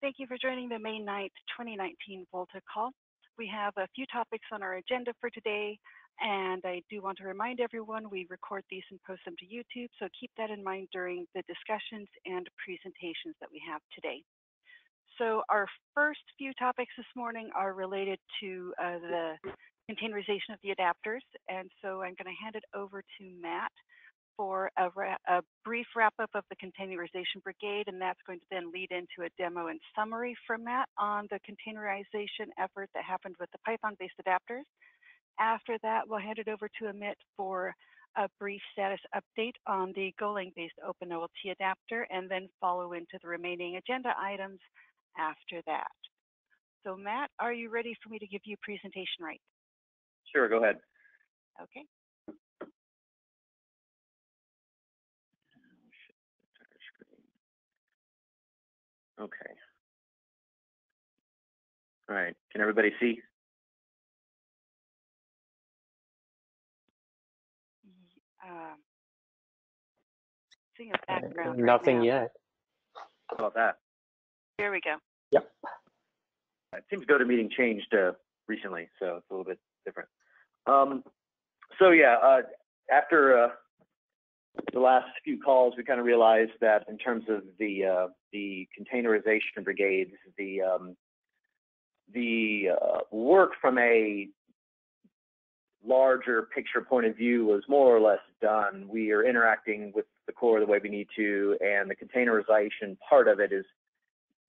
Thank you for joining the May 9th, 2019 Volta call. We have a few topics on our agenda for today, and I do want to remind everyone we record these and post them to YouTube, so keep that in mind during the discussions and presentations that we have today. So our first few topics this morning are related to the containerization of the adapters, and so I'm going to hand it over to Matt for a brief wrap-up of the containerization brigade, and that's going to then lead into a demo and summary from Matt on the containerization effort that happened with the Python-based adapters. After that, we'll hand it over to Amit for a brief status update on the golang-based openolt adapter, and then follow into the remaining agenda items after that. So Matt, are you ready for me to give you presentation right? Sure, go ahead. Okay. Okay. All right, can everybody see? Seeing a background Nothing right now. yet. How about that? Here we go. Yep. It seems GoToMeeting changed recently, so it's a little bit different. So yeah, after the last few calls, we kind of realized that in terms of the containerization brigade, the work from a larger picture point of view was more or less done. We are interacting with the core the way we need to, and the containerization part of it is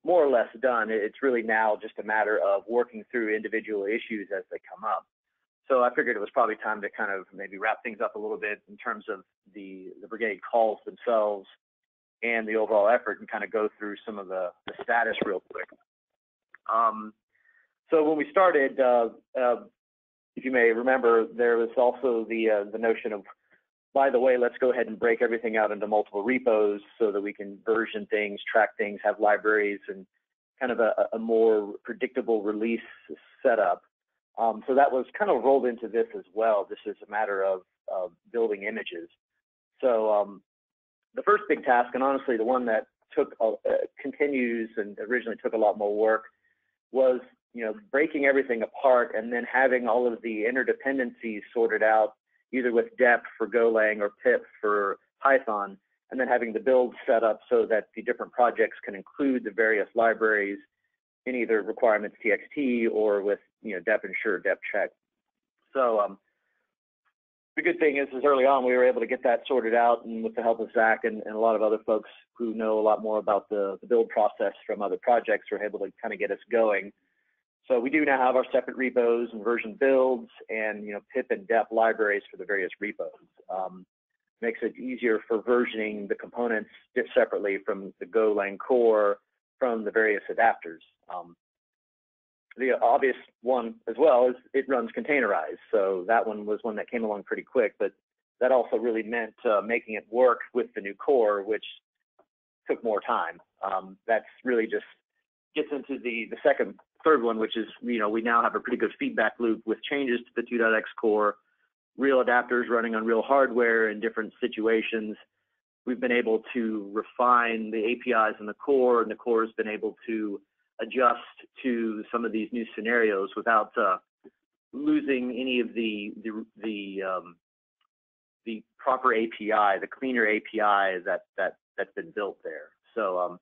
more or less done. It's really now just a matter of working through individual issues as they come up. So I figured it was probably time to kind of maybe wrap things up a little bit in terms of the brigade calls themselves and the overall effort, and kind of go through some of the status real quick. So when we started, if you may remember, there was also the notion of, by the way, let's go ahead and break everything out into multiple repos so that we can version things, track things, have libraries, and kind of a more predictable release setup. So that was kind of rolled into this as well. This is a matter of building images. So the first big task, and honestly the one that took continues and originally took a lot more work, was breaking everything apart and then having all of the interdependencies sorted out, either with dep for Golang or pip for Python, and then having the build set up so that the different projects can include the various libraries in either requirements txt or with dep ensure, dep check. So the good thing is early on we were able to get that sorted out, and with the help of Zach and a lot of other folks who know a lot more about the build process from other projects, were able to kind of get us going. So we do now have our separate repos and version builds, and pip and dep libraries for the various repos. Makes it easier for versioning the components separately from the Golang core from the various adapters. The obvious one as well is it runs containerized. So that one was one that came along pretty quick, but that also really meant making it work with the new core, which took more time. That's really just gets into the third one, which is, we now have a pretty good feedback loop with changes to the 2.x core, real adapters running on real hardware in different situations. We've been able to refine the APIs in the core, and the core has been able to adjust to some of these new scenarios without losing any of the proper API, the cleaner API that's been built there. So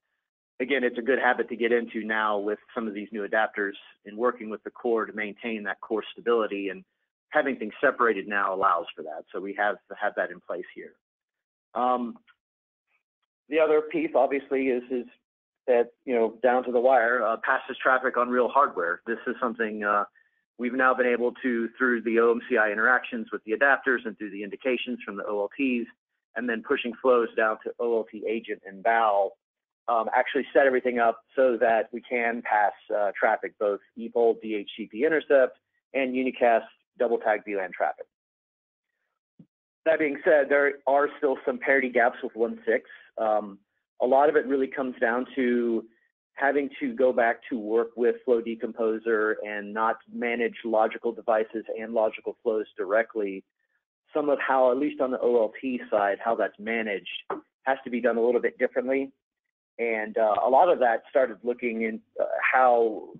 again, it's a good habit to get into now with some of these new adapters, and working with the core to maintain that core stability, and having things separated now allows for that. So we have that in place here. The other piece obviously is that, down to the wire, passes traffic on real hardware. This is something we've now been able to, through the OMCI interactions with the adapters and through the indications from the OLTs, and then pushing flows down to OLT agent and val, actually set everything up so that we can pass traffic, both EPOL, DHCP intercept, and unicast double tag VLAN traffic. That being said, there are still some parity gaps with 1.6. A lot of it really comes down to having to go back to work with Flow Decomposer and not manage logical devices and logical flows directly. Some of how, at least on the OLT side, how that's managed has to be done a little bit differently. And a lot of that started looking in how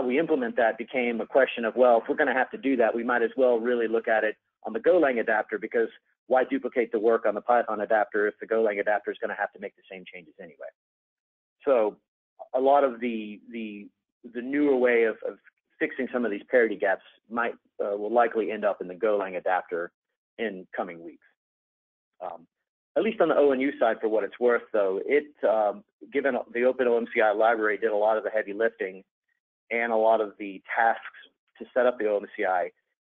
we implement that became a question of, well, if we're going to have to do that, we might as well really look at it on the Golang adapter, because why duplicate the work on the Python adapter if the Golang adapter is going to have to make the same changes anyway? So a lot of the newer way of fixing some of these parity gaps will likely end up in the Golang adapter in coming weeks. At least on the ONU side, for what it's worth, though, given the OpenOMCI library did a lot of the heavy lifting and a lot of the tasks to set up the OMCI,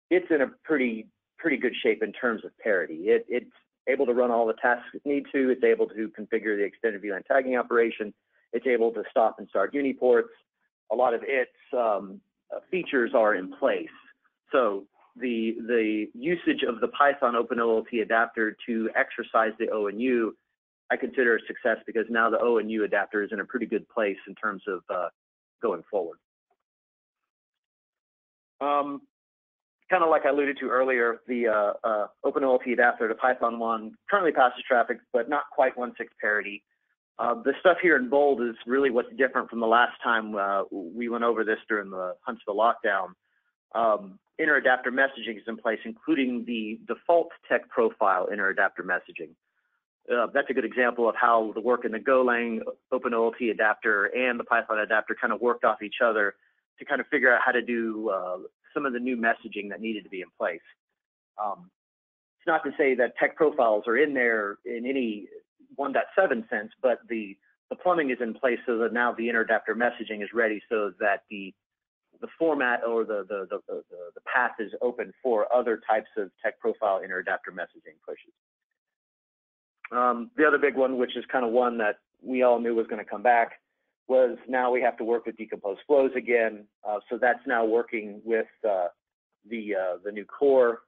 it's in a pretty good shape in terms of parity. It's able to run all the tasks it needs to. It's able to configure the extended VLAN tagging operation. It's able to stop and start uniports. A lot of its features are in place. So the usage of the Python OpenOLT adapter to exercise the ONU, I consider a success, because now the ONU adapter is in a pretty good place in terms of going forward. Kind of like I alluded to earlier, the OpenOLT adapter to Python 1 currently passes traffic, but not quite 1.6 parity. The stuff here in bold is really what's different from the last time we went over this during the Huntsville lockdown. Inter-adapter messaging is in place, including the default tech profile inter-adapter messaging. That's a good example of how the work in the Golang OpenOLT adapter and the Python adapter kind of worked off each other to kind of figure out how to do some of the new messaging that needed to be in place. It's not to say that tech profiles are in there in any 1.7 sense, but the plumbing is in place so that now the inter-adapter messaging is ready, so that the format or the path is open for other types of tech profile inter-adapter messaging pushes. The other big one, which is kind of one that we all knew was going to come back, was now we have to work with decomposed flows again. So that's now working with the new core.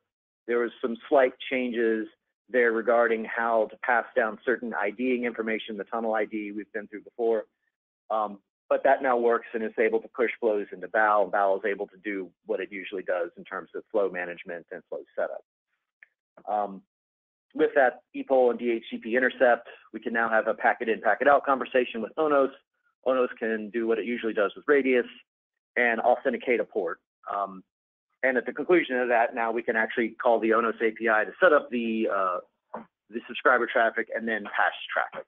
There was some slight changes there regarding how to pass down certain IDing information, the tunnel ID we've been through before. But that now works and is able to push flows into BAL. BAL is able to do what it usually does in terms of flow management and flow setup. With that EPOL and DHCP intercept, we can now have a packet in, packet out conversation with ONOS. ONOS can do what it usually does with Radius and authenticate a port. And at the conclusion of that, now we can actually call the ONOS API to set up the subscriber traffic and then pass traffic.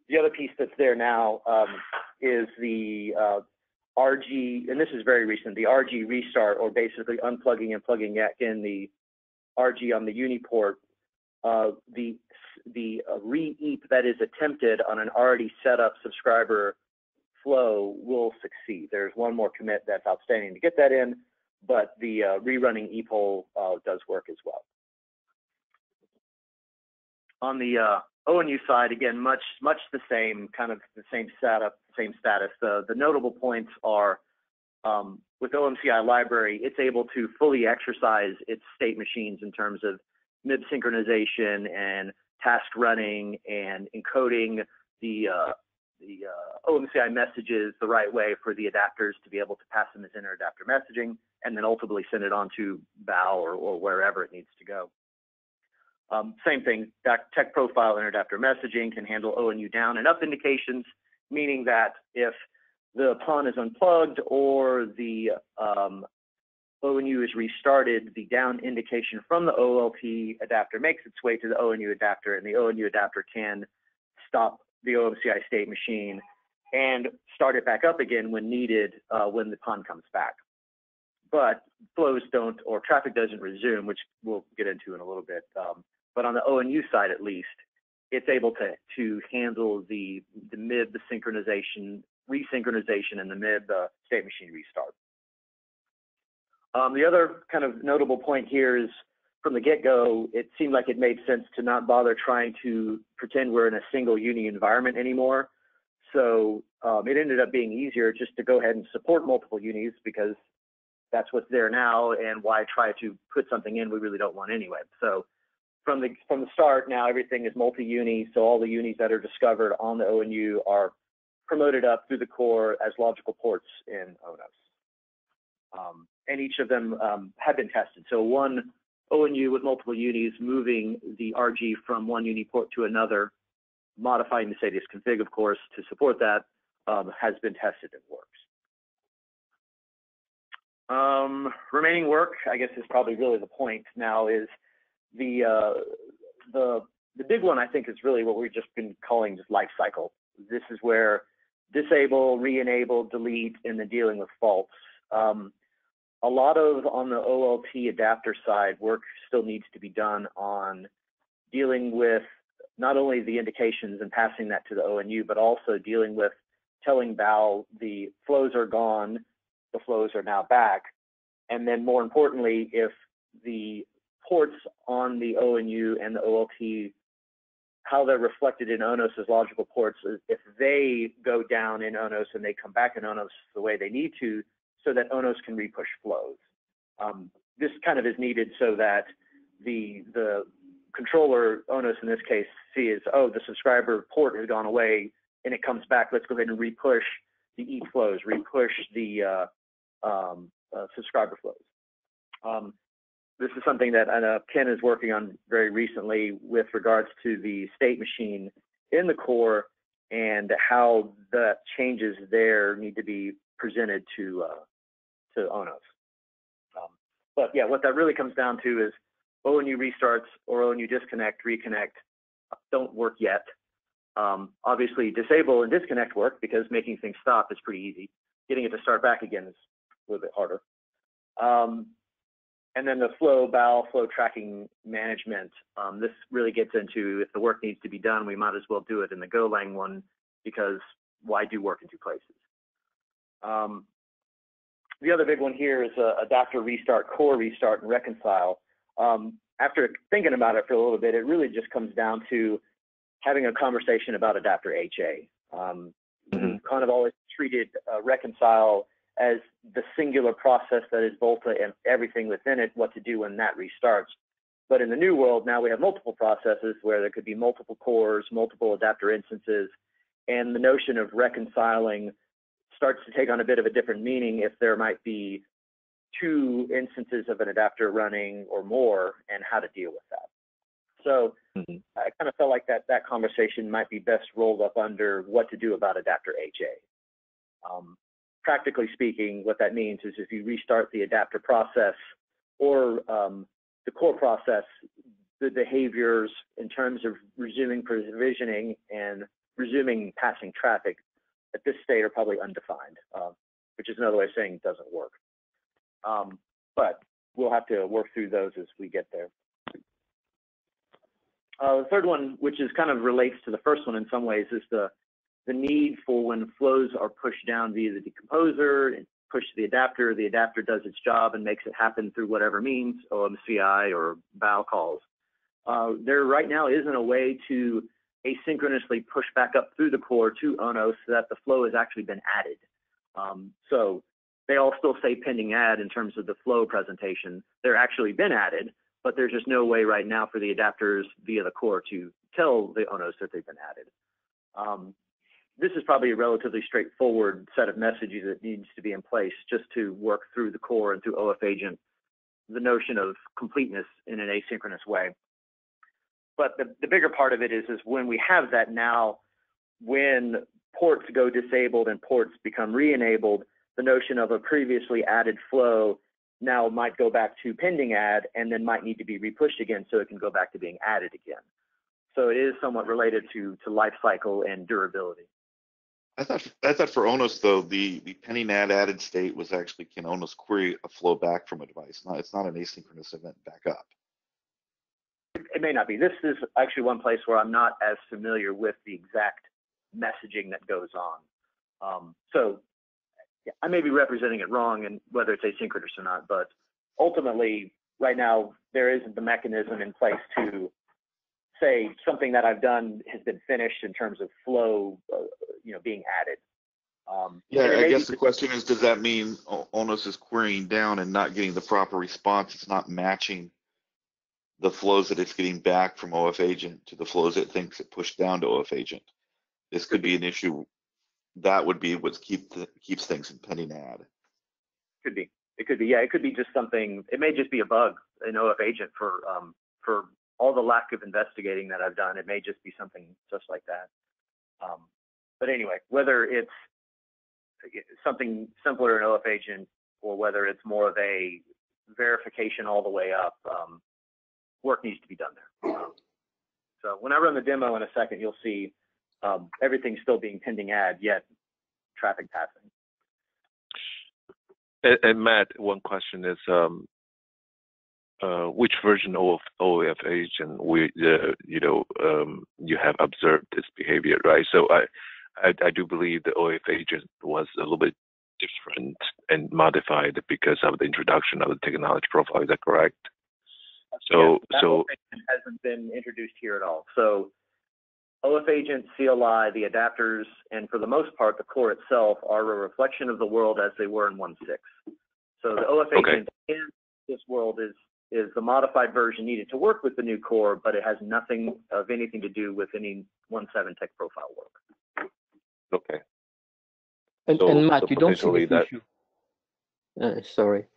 The other piece that's there now is the RG, and this is very recent, the RG restart, or basically unplugging and plugging back in the RG on the Uniport. The re-eep that is attempted on an already set up subscriber flow will succeed. There's one more commit that's outstanding to get that in, but the rerunning EPOL does work as well. On the ONU side, again, much the same, kind of the same setup, same status. The notable points are with OMCI library, it's able to fully exercise its state machines in terms of MIB synchronization and task running and encoding the OMCI messages the right way for the adapters to be able to pass them as inter-adapter messaging, and then ultimately send it on to BAL or wherever it needs to go. Same thing, that tech profile inter-adapter messaging can handle ONU down and up indications, meaning that if the PON is unplugged or the ONU is restarted, the down indication from the OLT adapter makes its way to the ONU adapter, and the ONU adapter can stop the OMCI state machine and start it back up again when needed when the PON comes back. But flows don't, or traffic doesn't resume, which we'll get into in a little bit. But on the ONU side, at least, it's able to handle the MIB, the synchronization, resynchronization, and the MIB state machine restart. The other kind of notable point here is from the get-go, it seemed like it made sense to not bother trying to pretend we're in a single Uni environment anymore. So it ended up being easier just to go ahead and support multiple Unis, because that's what's there now, and why try to put something in we really don't want anyway. So from the start, now everything is multi-Uni, so all the Unis that are discovered on the ONU are promoted up through the core as logical ports in ONOS. And each of them have been tested. So one ONU with multiple Unis moving the RG from one Uni port to another modifying the Sadius config, of course, to support that has been tested and works. Remaining work, I guess, is probably really the point now, is the big one, I think, is really what we've just been calling just life cycle. This is where disable, re-enable, delete, and then dealing with faults. A lot of, on the OLT adapter side, work still needs to be done on dealing with not only the indications and passing that to the ONU, but also dealing with telling BAL the flows are gone, the flows are now back. And then more importantly, if the ports on the ONU and the OLT, how they're reflected in ONOS's logical ports, if they go down in ONOS and they come back in ONOS the way they need to, so that ONOS can repush flows. This kind of is needed so that the controller, ONOS in this case, sees, oh, the subscriber port has gone away and it comes back, let's go ahead and repush the E flows, repush the subscriber flows. This is something that I know Ken is working on very recently with regards to the state machine in the core and how the changes there need to be presented to ONOS. But yeah, what that really comes down to is ONU restarts or ONU disconnect, reconnect don't work yet. Obviously, disable and disconnect work because making things stop is pretty easy. Getting it to start back again is a little bit harder. And then the flow, BAL, flow tracking management. This really gets into if the work needs to be done, we might as well do it in the Golang one because why do work in two places? The other big one here is adapter restart, core restart, and reconcile. After thinking about it for a little bit, it really just comes down to having a conversation about adapter HA. Kind of always treated reconcile as the singular process that is Volta and everything within it, what to do when that restarts. But in the new world, now we have multiple processes where there could be multiple cores, multiple adapter instances, and the notion of reconciling starts to take on a bit of a different meaning if there might be two instances of an adapter running or more and how to deal with that. So I kind of felt like that conversation might be best rolled up under what to do about adapter HA. Practically speaking, what that means is if you restart the adapter process or the core process, the behaviors in terms of resuming provisioning and resuming passing traffic at this state are probably undefined, which is another way of saying it doesn't work. But we'll have to work through those as we get there. The third one, which is kind of relates to the first one in some ways, is the need for when flows are pushed down via the decomposer and pushed to the adapter does its job and makes it happen through whatever means, OMCI or BAL calls. There right now isn't a way to asynchronously push back up through the core to ONOS so that the flow has actually been added. So they all still say pending add in terms of the flow presentation. They're actually been added, but there's just no way right now for the adapters via the core to tell the ONOS that they've been added. This is probably a relatively straightforward set of messages that needs to be in place just to work through the core and through OF agent, the notion of completeness in an asynchronous way. But the bigger part of it is when we have that now, when ports go disabled and ports become re-enabled, the notion of a previously added flow now might go back to pending add and then might need to be repushed again so it can go back to being added again. So it is somewhat related to life cycle and durability. I thought for ONOS though, the pending added state was actually, can ONOS query a flow back from a device? It's not an asynchronous event back up. It may not be. This is actually one place where I'm not as familiar with the exact messaging that goes on. So yeah, I may be representing it wrong and whether it's asynchronous or not, but ultimately right now there isn't the mechanism in place to say something that I've done has been finished in terms of flow, being added. Yeah, I guess the question is, does that mean ONOS is querying down and not getting the proper response? It's not matching the flows that it's getting back from OF agent to the flows it thinks it pushed down to OF agent. This could be an issue. That would be what keeps things in pending add. Could be. It could be. Yeah, it could be just something. It may just be a bug in OF agent for all the lack of investigating that I've done. It may just be something just like that. But anyway, whether it's something simpler in OF agent or whether it's more of a verification all the way up, work needs to be done there. So when I run the demo in a second, you'll see everything still being pending add, yet traffic passing. And Matt, one question is, which version of OF agent you have observed this behavior, right? So I do believe the OF agent was a little bit different and modified because of the introduction of the technology profile. Is that correct? So that OF agent hasn't been introduced here at all. So OF agent, CLI, the adapters, and for the most part, the core itself are a reflection of the world as they were in 1.6. So the OF agent in this world is the modified version needed to work with the new core, but it has nothing of anything to do with any 1.7 tech profile work. Okay. And Matt, you don't see this issue. Sorry.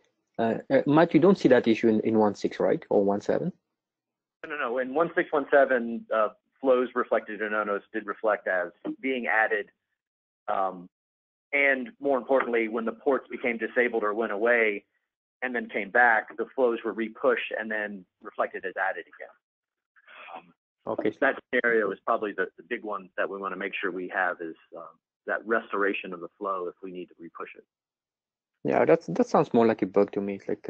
Matt, you don't see that issue in 1.6, right? Or 1.7? No. In 1.6.1.7, flows reflected in ONOS did reflect as being added. And more importantly, when the ports became disabled or went away and then came back, the flows were repushed and then reflected as added again. Okay. That scenario is probably the big one that we want to make sure we have is that restoration of the flow if we need to repush it. Yeah, that sounds more like a bug to me. It's like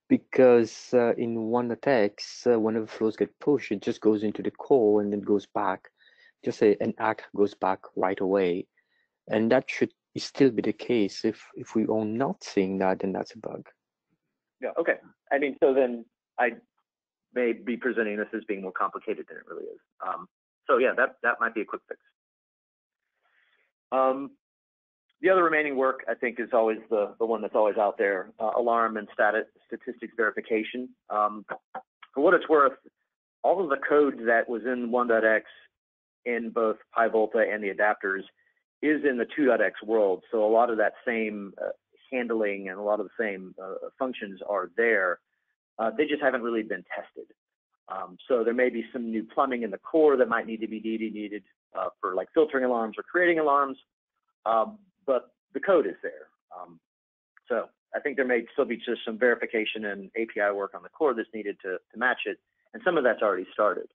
because in 1.x, whenever flows get pushed, it just goes into the core and then goes back. Just say an act goes back right away, and that should still be the case. If we are not seeing that, then that's a bug. Yeah. Okay. I mean, so then I may be presenting this as being more complicated than it really is. So yeah, that might be a quick fix. The other remaining work, I think, is always the one that's always out there, alarm and statistics verification. For what it's worth, all of the code that was in 1.x in both PyVolta and the adapters is in the 2.x world. So a lot of that same handling and a lot of the same functions are there. They just haven't really been tested. So there may be some new plumbing in the core that might need to be needed for like filtering alarms or creating alarms. But the code is there. So I think there may still be just some verification and API work on the core that's needed to match it. And some of that's already started.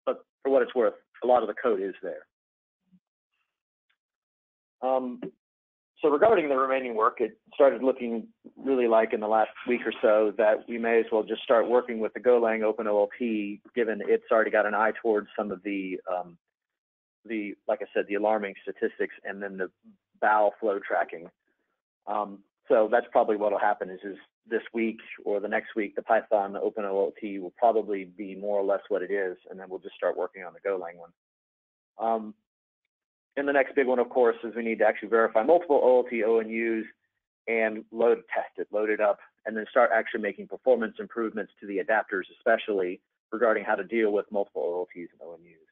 But for what it's worth, a lot of the code is there. So regarding the remaining work, it started looking really like in the last week or so that we may as well just start working with the Golang openolt, given it's already got an eye towards some of the like I said, the alarming statistics and then the BAL flow tracking. So that's probably what will happen is this week or the next week, the Python openolt will probably be more or less what it is, and then we'll just start working on the Golang one. And the next big one, of course, is we need to actually verify multiple OLT ONUs and load it up, and then start actually making performance improvements to the adapters, especially regarding how to deal with multiple OLTs and ONUs.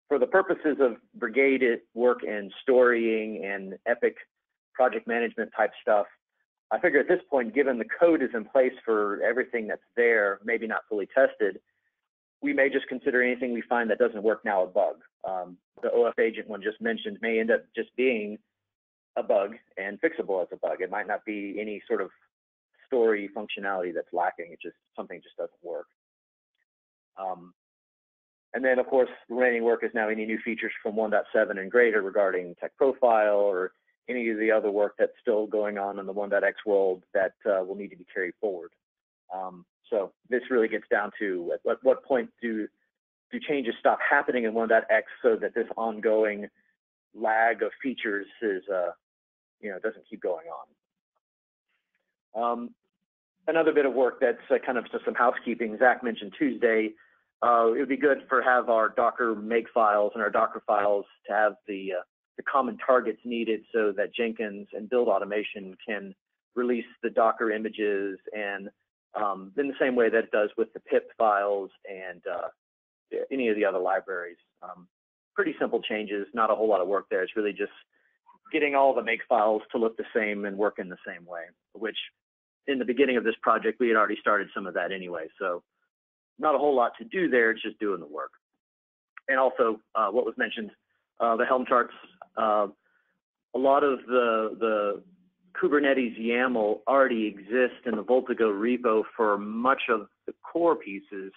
For the purposes of brigade work and storying and epic project management type stuff, I figure at this point, given the code is in place for everything that's there, maybe not fully tested, we may just consider anything we find that doesn't work now a bug. The OF agent one just mentioned may end up just being a bug and fixable as a bug. It might not be any sort of story functionality that's lacking. It's just something just doesn't work. And then, of course, the remaining work is now any new features from 1.7 and greater regarding tech profile or any of the other work that's still going on in the 1.x world that will need to be carried forward. So this really gets down to at what point do changes stop happening in 1.x so that this ongoing lag of features is doesn't keep going on. Another bit of work that's kind of just some housekeeping. Zach mentioned Tuesday. It would be good for have our Docker make files and our Docker files to have the common targets needed so that Jenkins and build automation can release the Docker images and in the same way that it does with the pip files and any of the other libraries. Pretty simple changes, not a whole lot of work there. It's really just getting all the make files to look the same and work in the same way, which in the beginning of this project, we had already started some of that anyway. So not a whole lot to do there. It's just doing the work. And also, what was mentioned, the Helm charts. A lot of the Kubernetes YAML already exists in the VoltaGo repo for much of the core pieces.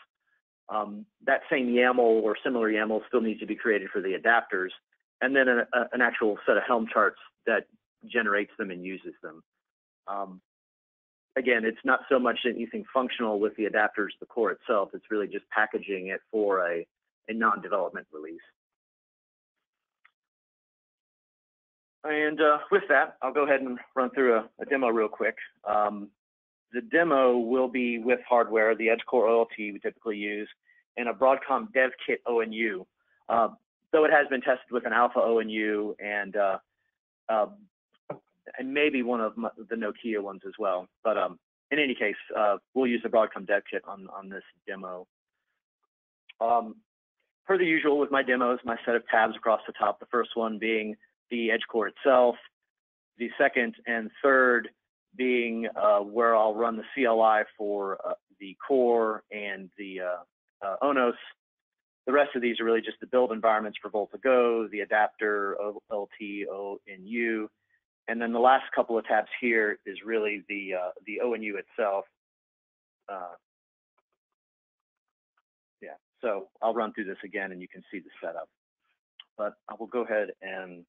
That same YAML or similar YAML still needs to be created for the adapters, and then an actual set of Helm charts that generates them and uses them. Again, it's not so much anything functional with the adapters, the core itself. It's really just packaging it for a non-development release. And with that, I'll go ahead and run through a demo real quick. The demo will be with hardware, the Edge Core OLT we typically use, and a Broadcom Dev Kit ONU. Though it has been tested with an Alpha ONU and maybe one of the Nokia ones as well. But in any case, we'll use the Broadcom Dev Kit on this demo. Per the usual with my demos, my set of tabs across the top, the first one being the Edge Core itself, the second and third being where I'll run the CLI for the core and the ONOS. The rest of these are really just the build environments for VoltaGo, the adapter, OLT, ONU, and then the last couple of tabs here is really the ONU itself. Yeah, so I'll run through this again and you can see the setup. But I will go ahead and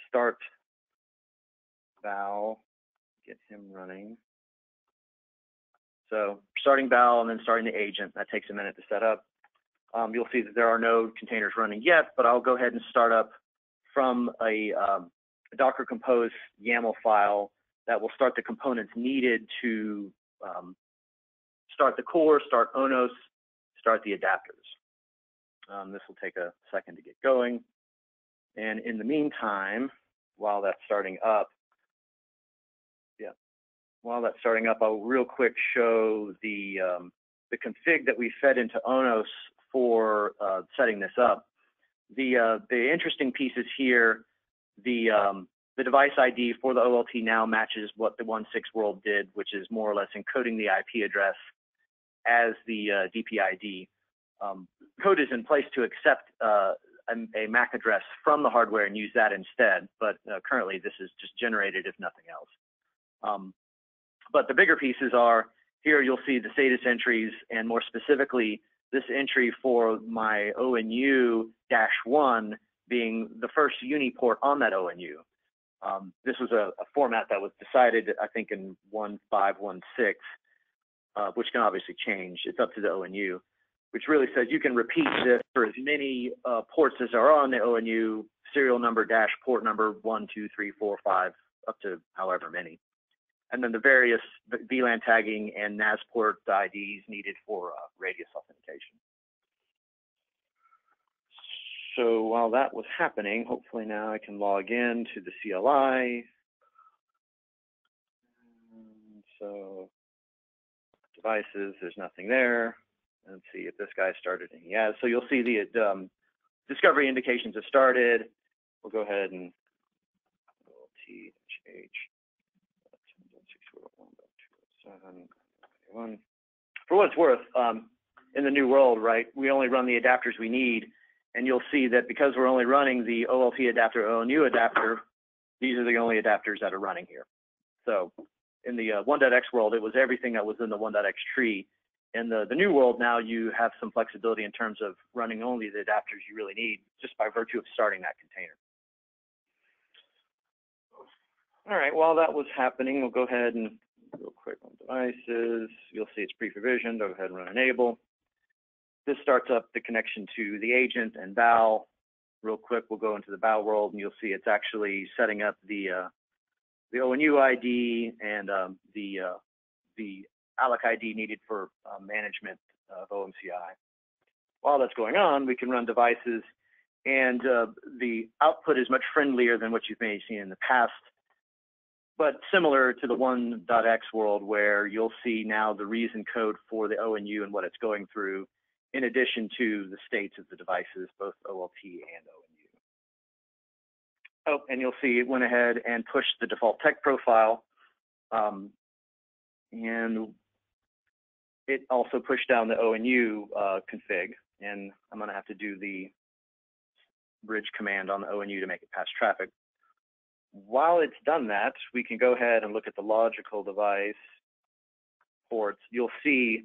start Val, get him running. So starting Val and then starting the agent, that takes a minute to set up. You'll see that there are no containers running yet, but I'll go ahead and start up from a Docker Compose YAML file that will start the components needed to start the core, start ONOS, start the adapters. This will take a second to get going. And in the meantime, while that's starting up, I'll real quick show the config that we fed into ONOS for setting this up. The interesting pieces here, the device ID for the OLT now matches what the 1.6 world did, which is more or less encoding the IP address as the DPID. Code is in place to accept a MAC address from the hardware and use that instead, but currently this is just generated if nothing else. But the bigger pieces are, here you'll see the status entries, and more specifically, this entry for my ONU-1 being the first UniPort on that ONU. This was a format that was decided, I think, in 1.5.1.6, which can obviously change. It's up to the ONU, which really says you can repeat this for as many ports as are on the ONU, serial number dash port number 1, 2, 3, 4, 5, up to however many. And then the various VLAN tagging and NAS port IDs needed for radius authentication. So while that was happening, hopefully now I can log in to the CLI. So devices, there's nothing there. Let's see if this guy started, and he has. So you'll see the discovery indications have started. We'll go ahead and TH. For what it's worth, in the new world, right, we only run the adapters we need, and you'll see that because we're only running the OLT adapter, ONU adapter, these are the only adapters that are running here. So in the 1.x world, it was everything that was in the 1.x tree. In the new world now, you have some flexibility in terms of running only the adapters you really need, just by virtue of starting that container. All right, while that was happening, we'll go ahead and real quick on devices. You'll see it's pre-provisioned. Go ahead and run enable. This starts up the connection to the agent and Val. Real quick, we'll go into the Val world, and you'll see it's actually setting up the ONU ID and the ALEC ID needed for management of OMCI. While that's going on, we can run devices, and the output is much friendlier than what you may have seen in the past, but similar to the 1.x world, where you'll see now the reason code for the ONU and what it's going through, in addition to the states of the devices, both OLT and ONU. Oh, and you'll see it went ahead and pushed the default tech profile. And it also pushed down the ONU config, and I'm going to have to do the bridge command on the ONU to make it pass traffic. While it's done that, we can go ahead and look at the logical device ports. You'll see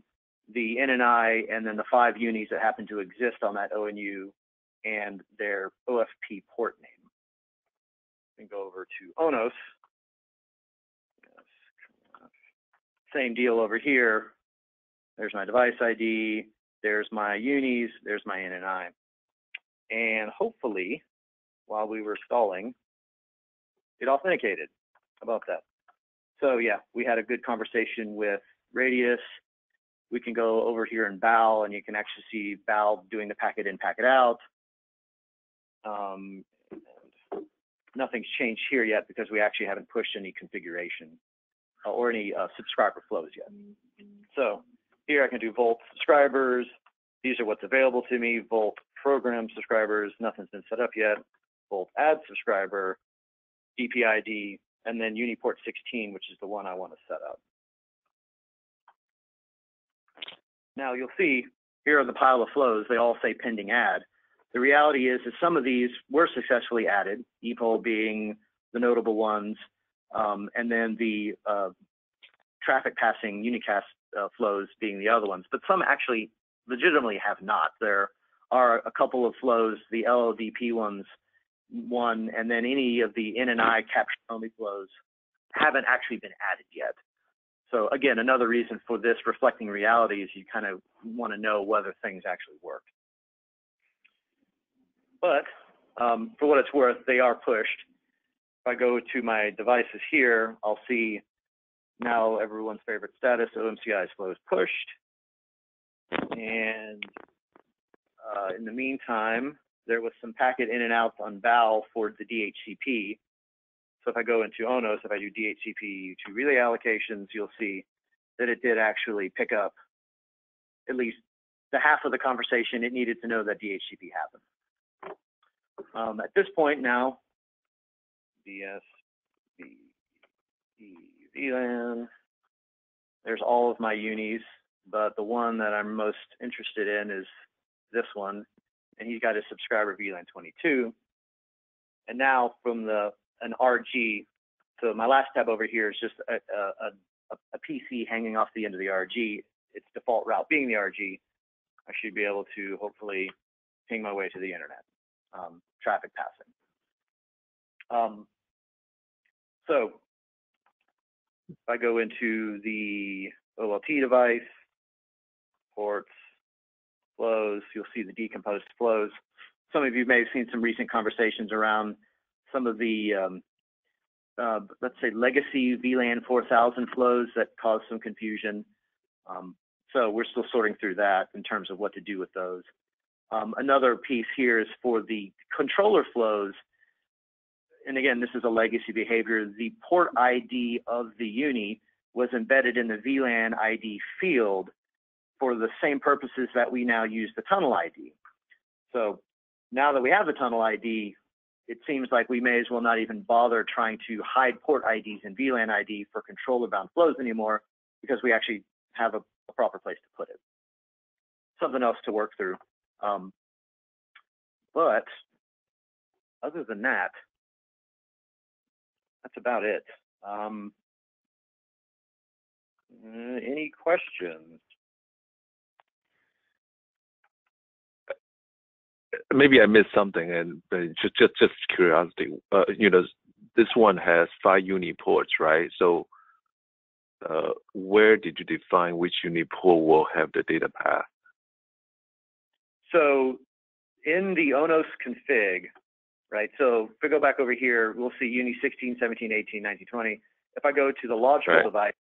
the NNI and then the 5 unis that happen to exist on that ONU and their OFP port name. We can go over to ONOS. Yes. Same deal over here. There's my device ID, there's my unis, there's my NNI. And hopefully, while we were stalling, it authenticated. How about that? So yeah, we had a good conversation with Radius. We can go over here in BAL, and you can actually see BAL doing the packet in, packet out. Nothing's changed here yet because we actually haven't pushed any configuration or any subscriber flows yet. So here I can do Volt subscribers. These are what's available to me. Volt program subscribers, nothing's been set up yet. Volt add subscriber, DPID, and then Uniport 16, which is the one I want to set up. Now you'll see here are the pile of flows. They all say pending add. The reality is that some of these were successfully added, EPOL being the notable ones, and then the traffic passing unicast flows being the other ones. But some actually legitimately have not. There are a couple of flows, the LLDP ones, one, and then any of the NNI capture-only flows haven't actually been added yet. So again, another reason for this reflecting reality is you kind of want to know whether things actually work. But for what it's worth, they are pushed. If I go to my devices here, I'll see now everyone's favorite status, OMCI's flow is pushed. And in the meantime, there was some packet in and out on BAL for the DHCP. So if I go into ONOS, if I do DHCP to relay allocations, you'll see that it did actually pick up at least the half of the conversation it needed to know that DHCP happened. At this point now, VLAN, there's all of my unis, but the one that I'm most interested in is this one, and he's got his subscriber VLAN 22. And now from an RG, so my last tab over here is just a PC hanging off the end of the RG. Its default route being the RG, I should be able to hopefully ping my way to the internet, traffic passing. So if I go into the OLT device, ports, flows, you'll see the decomposed flows. Some of you may have seen some recent conversations around some of the, let's say, legacy VLAN 4000 flows that caused some confusion. So we're still sorting through that in terms of what to do with those. Another piece here is for the controller flows. And again, this is a legacy behavior. The port ID of the uni was embedded in the VLAN ID field for the same purposes that we now use the tunnel ID. So now that we have the tunnel ID, it seems like we may as well not even bother trying to hide port IDs in VLAN ID for controller-bound flows anymore, because we actually have a proper place to put it. Something else to work through. But other than that, that's about it. Any questions? Maybe I missed something, and just curiosity. You know, this one has 5 uni ports, right? So where did you define which uni port will have the data path? So in the ONOS config, right? So if we go back over here, we'll see uni 16, 17, 18, 19, 20. If I go to the logical device,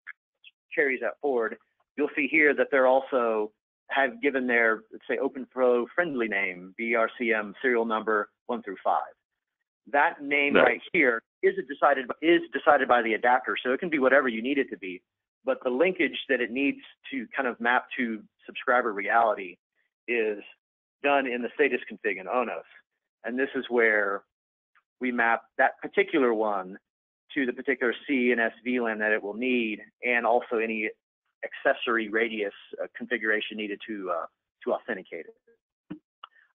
carries that forward, you'll see here that they're also have given their, let's say, OpenFlow friendly name, BRCM serial number 1 through 5. That name right here is decided by the adapter, so it can be whatever you need it to be. But the linkage that it needs to kind of map to subscriber reality is done in the status config in ONOS. And this is where we map that particular one to the particular C and S VLAN that it will need, and also any accessory radius configuration needed to authenticate it.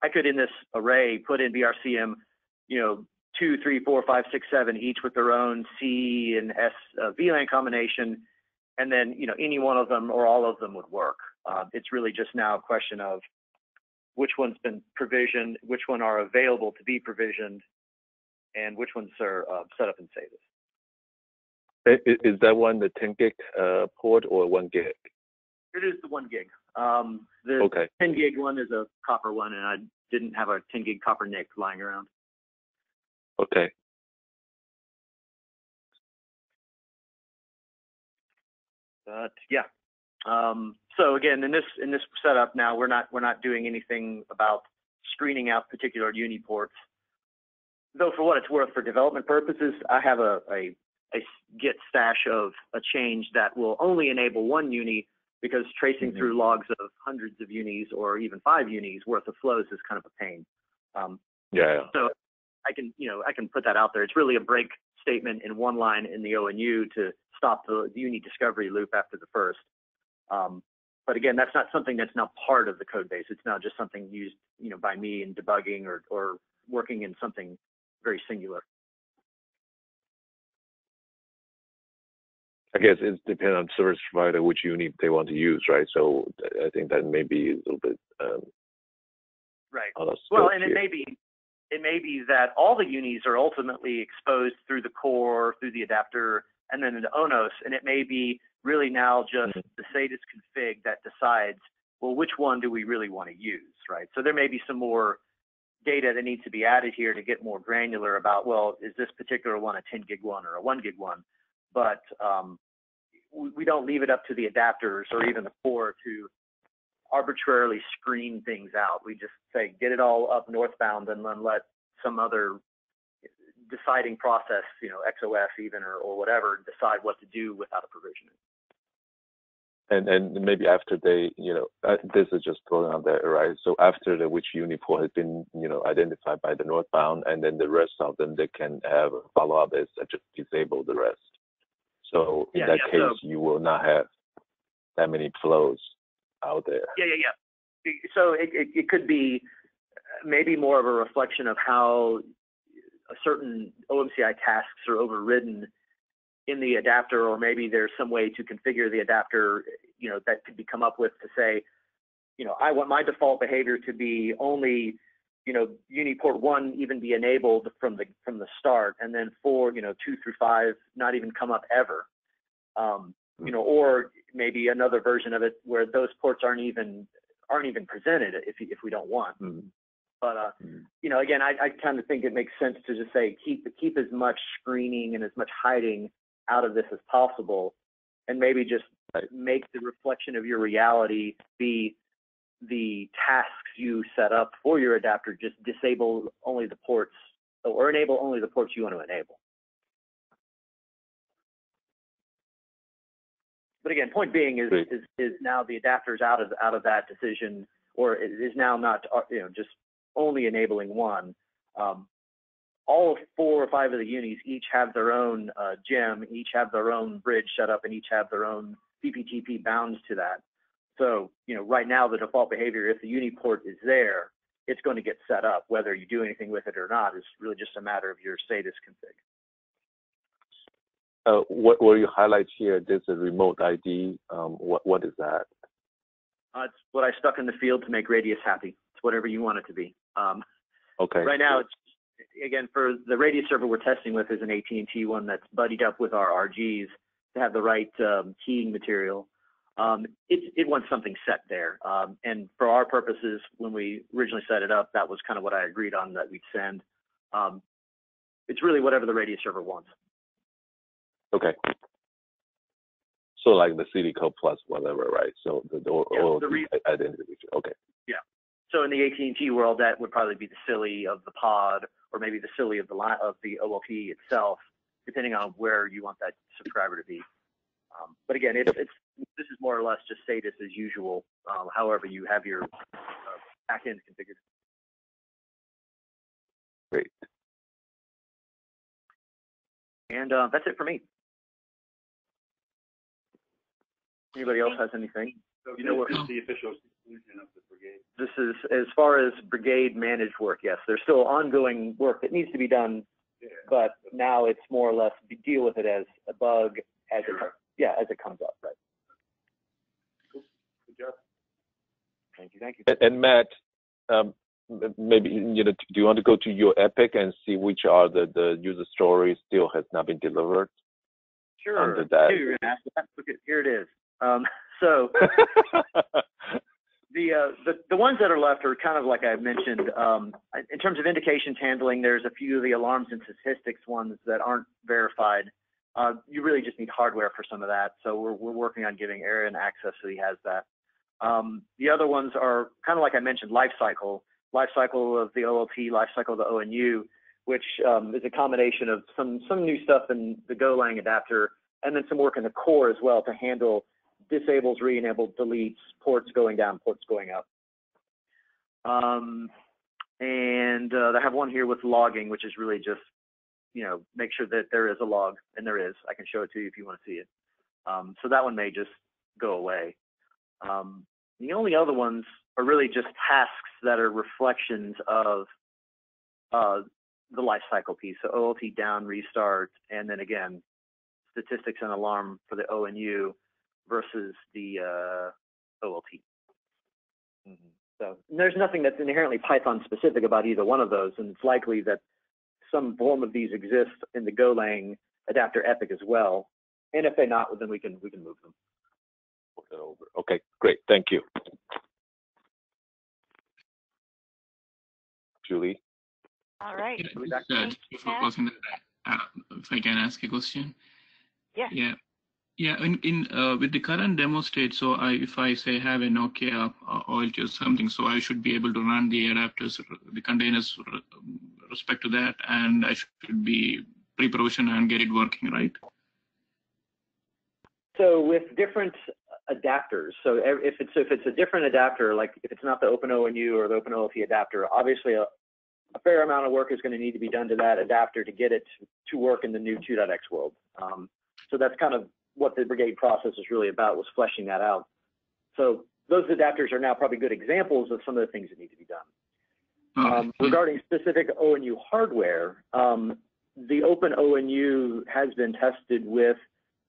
I could, in this array, put in BRCM, 2, 3, 4, 5, 6, 7, each with their own C and S VLAN combination, and then any one of them or all of them would work. It's really just now a question of which one's been provisioned, which one are available to be provisioned, and which ones are set up in SADIS. Is that one the 10 gig port or 1 gig? It is the 1 gig. The 10 gig one is a copper one, and I didn't have a 10 gig copper NIC lying around. Okay. But yeah. So again, in this setup now, we're not doing anything about screening out particular uni ports. Though for what it's worth, for development purposes, I have a Git stash of a change that will only enable one uni, because tracing through logs of hundreds of unis or even 5 unis worth of flows is kind of a pain. So I can put that out there. It's really a break statement in one line in the ONU to stop the uni discovery loop after the first. But again, that's not something that's now part of the code base. It's now just something used, by me in debugging or working in something very singular. I guess it depends on service provider which unit they want to use, right? So I think that may be a little bit right. Well, and it may be that all the unis are ultimately exposed through the core, through the adapter, and then into ONOS, and it may be really now just the SADIS config that decides, well, which one do we really want to use, right? So there may be some more data that needs to be added here to get more granular about, well, is this particular one a 10 gig one or a 1 gig one? But we don't leave it up to the adapters or even the core to arbitrarily screen things out. We just say, get it all up northbound and then let some other deciding process, XOS even or whatever, decide what to do without a provisioning. And maybe after they, this is just throwing out there, right? So after the which uniport has been, identified by the northbound, and then the rest of them, they can have a follow-up is just disable the rest. So in that case, you will not have that many flows out there. Yeah. So it could be maybe more of a reflection of how a certain OMCI tasks are overridden in the adapter, or maybe there's some way to configure the adapter, that could be come up with to say, I want my default behavior to be only, uniport 1 even be enabled from the start, and then 4, 2 through 5 not even come up ever. Or maybe another version of it where those ports aren't even presented if we don't want. But again, I kind of think it makes sense to just say keep as much screening and as much hiding out of this as possible, and maybe just make the reflection of your reality be the tasks you set up for your adapter. Just disable only the ports, or enable only the ports you want to enable. But again, point being is now the adapter's out of that decision, or it is now not just only enabling one. All of 4 or 5 of the unis each have their own gem, each have their own bridge set up, and each have their own BPTP bounds to that. So, right now the default behavior, if the uniport is there, it's going to get set up. Whether you do anything with it or not is really just a matter of your SADIS config. What you highlight here, there's a remote ID. What is that? It's what I stuck in the field to make Radius happy. It's whatever you want it to be. Okay. Right now, it's, again, for the Radius server we're testing with is an AT&T one that's buddied up with our RGs to have the right keying material. It wants something set there. And for our purposes, when we originally set it up, that was kind of what I agreed on that we'd send. It's really whatever the Radius server wants. Okay. So like the CD code plus whatever, right? So the identity. Okay. Yeah. So in the AT&T world, that would probably be the SILI of the pod, or maybe the SILI of the OLP itself, depending on where you want that subscriber to be. But again, this is more or less just SADIS as usual, however you have your backend configured. Great. And that's it for me. Anybody else has anything? So you know what is the official conclusion of the brigade? This is as far as brigade managed work. Yes, there's still ongoing work that needs to be done, but now it's more or less deal with it as a bug as it comes up. Right. Cool. Good job. Thank you. Thank you. And Matt, maybe do you want to go to your Epic and see which are the user stories still has not been delivered? Sure. Under that. You're gonna ask that. Look at here it is. So the ones that are left are kind of like I mentioned. In terms of indications handling, there's a few of the alarms and statistics ones that aren't verified. You really just need hardware for some of that. So we're working on giving Aaron access so he has that. The other ones are kind of like I mentioned, life cycle of the OLT, life cycle of the ONU, which is a combination of some new stuff in the Golang adapter, and then some work in the core as well to handle disables, re-enables, deletes, ports going down, ports going up. And I have one here with logging, which is really just, make sure that there is a log, and there is. I can show it to you if you want to see it. So that one may just go away. The only other ones are really just tasks that are reflections of the life cycle piece. So OLT down, restart, and then again, statistics and alarm for the ONU versus the OLT. So there's nothing that's inherently Python specific about either one of those, and it's likely that some form of these exists in the Golang adapter Epic as well. And if they're not, well, then we can move them. Over. Okay, great. Thank you. Julie? All right. If I can ask a question. Yeah. Yeah. In with the current demo state, so if I say have a Nokia or something, so I should be able to run the adapters, the containers respect to that, and I should be pre-provisioned and get it working, right? So with different adapters, so if it's a different adapter, like if it's not the OpenONU or the OpenOLT adapter, obviously a fair amount of work is going to need to be done to that adapter to get it to work in the new 2.x world. So that's kind of what the brigade process is really about, was fleshing that out. So those adapters are now probably good examples of some of the things that need to be done. Regarding specific ONU hardware, the OpenONU has been tested with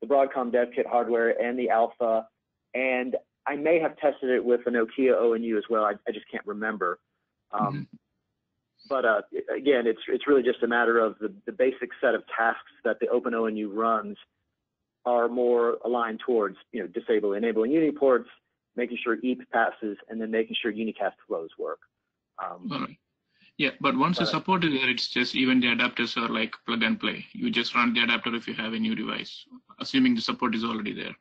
the Broadcom dev kit hardware and the alpha, and I may have tested it with the Nokia ONU as well. I just can't remember. But again, it's really just a matter of the basic set of tasks that the OpenONU runs are more aligned towards, enabling Uni ports, making sure EAP passes, and then making sure unicast flows work. Yeah, but once the support is there, it's just even the adapters are like plug and play. You just run the adapter if you have a new device, assuming the support is already there.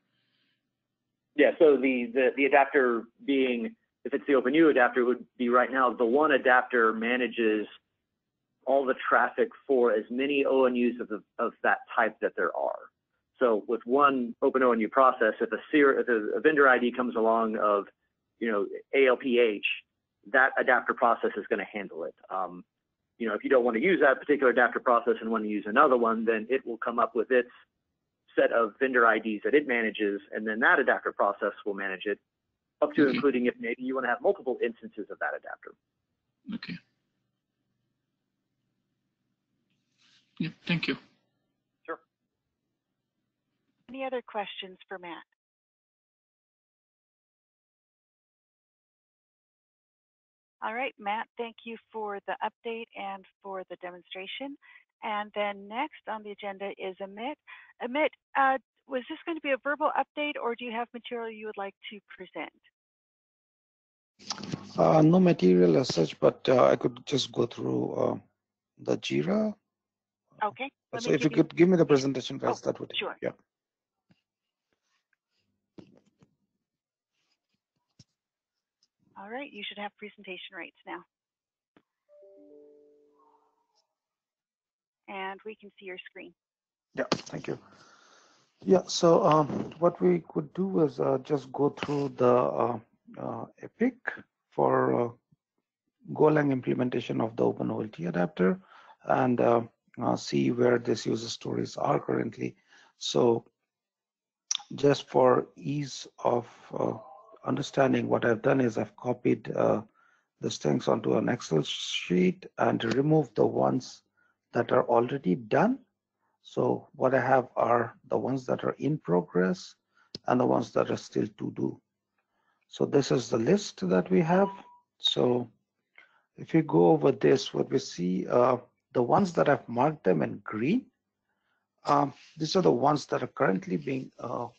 Yeah, so the adapter being, if it's the OpenU adapter, it would be right now, the one adapter manages all the traffic for as many ONUs of that type that there are. So with one OpenONU process, if a vendor ID comes along of, ALPH, that adapter process is going to handle it. If you don't want to use that particular adapter process and want to use another one, then it will come up with its set of vendor IDs that it manages, and then that adapter process will manage it, up to including if maybe you want to have multiple instances of that adapter. Okay. Yeah, thank you. Sure. Any other questions for Matt? All right, Matt, thank you for the update and for the demonstration. And then next on the agenda is Amit. Amit, was this going to be a verbal update, or do you have material you would like to present? No material as such, but I could just go through the Jira. Okay. So if you could give me the presentation, guys, that would. Sure. Yeah. All right, you should have presentation rates now. And we can see your screen. Yeah, thank you. Yeah, so what we could do is just go through the Epic for Golang implementation of the OpenOLT adapter and see where these user stories are currently. So just for ease of understanding, what I've done is I've copied the strings onto an Excel sheet and removed the ones that are already done. So what I have are the ones that are in progress and the ones that are still to do. So this is the list that we have. So if you go over this, what we see, the ones that I've marked them in green, these are the ones that are currently being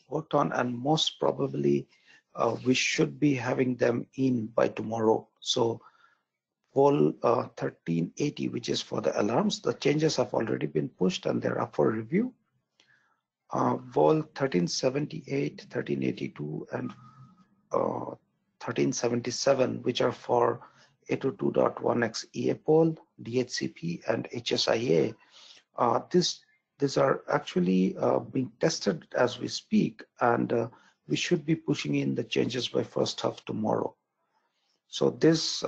worked on, and most probably we should be having them in by tomorrow. So Vol 1380, which is for the alarms, the changes have already been pushed and they're up for review. Vol 1378, 1382, and 1377, which are for 802.1x EAPOL, DHCP, and HSIA. These are actually being tested as we speak, and we should be pushing in the changes by first half tomorrow. So this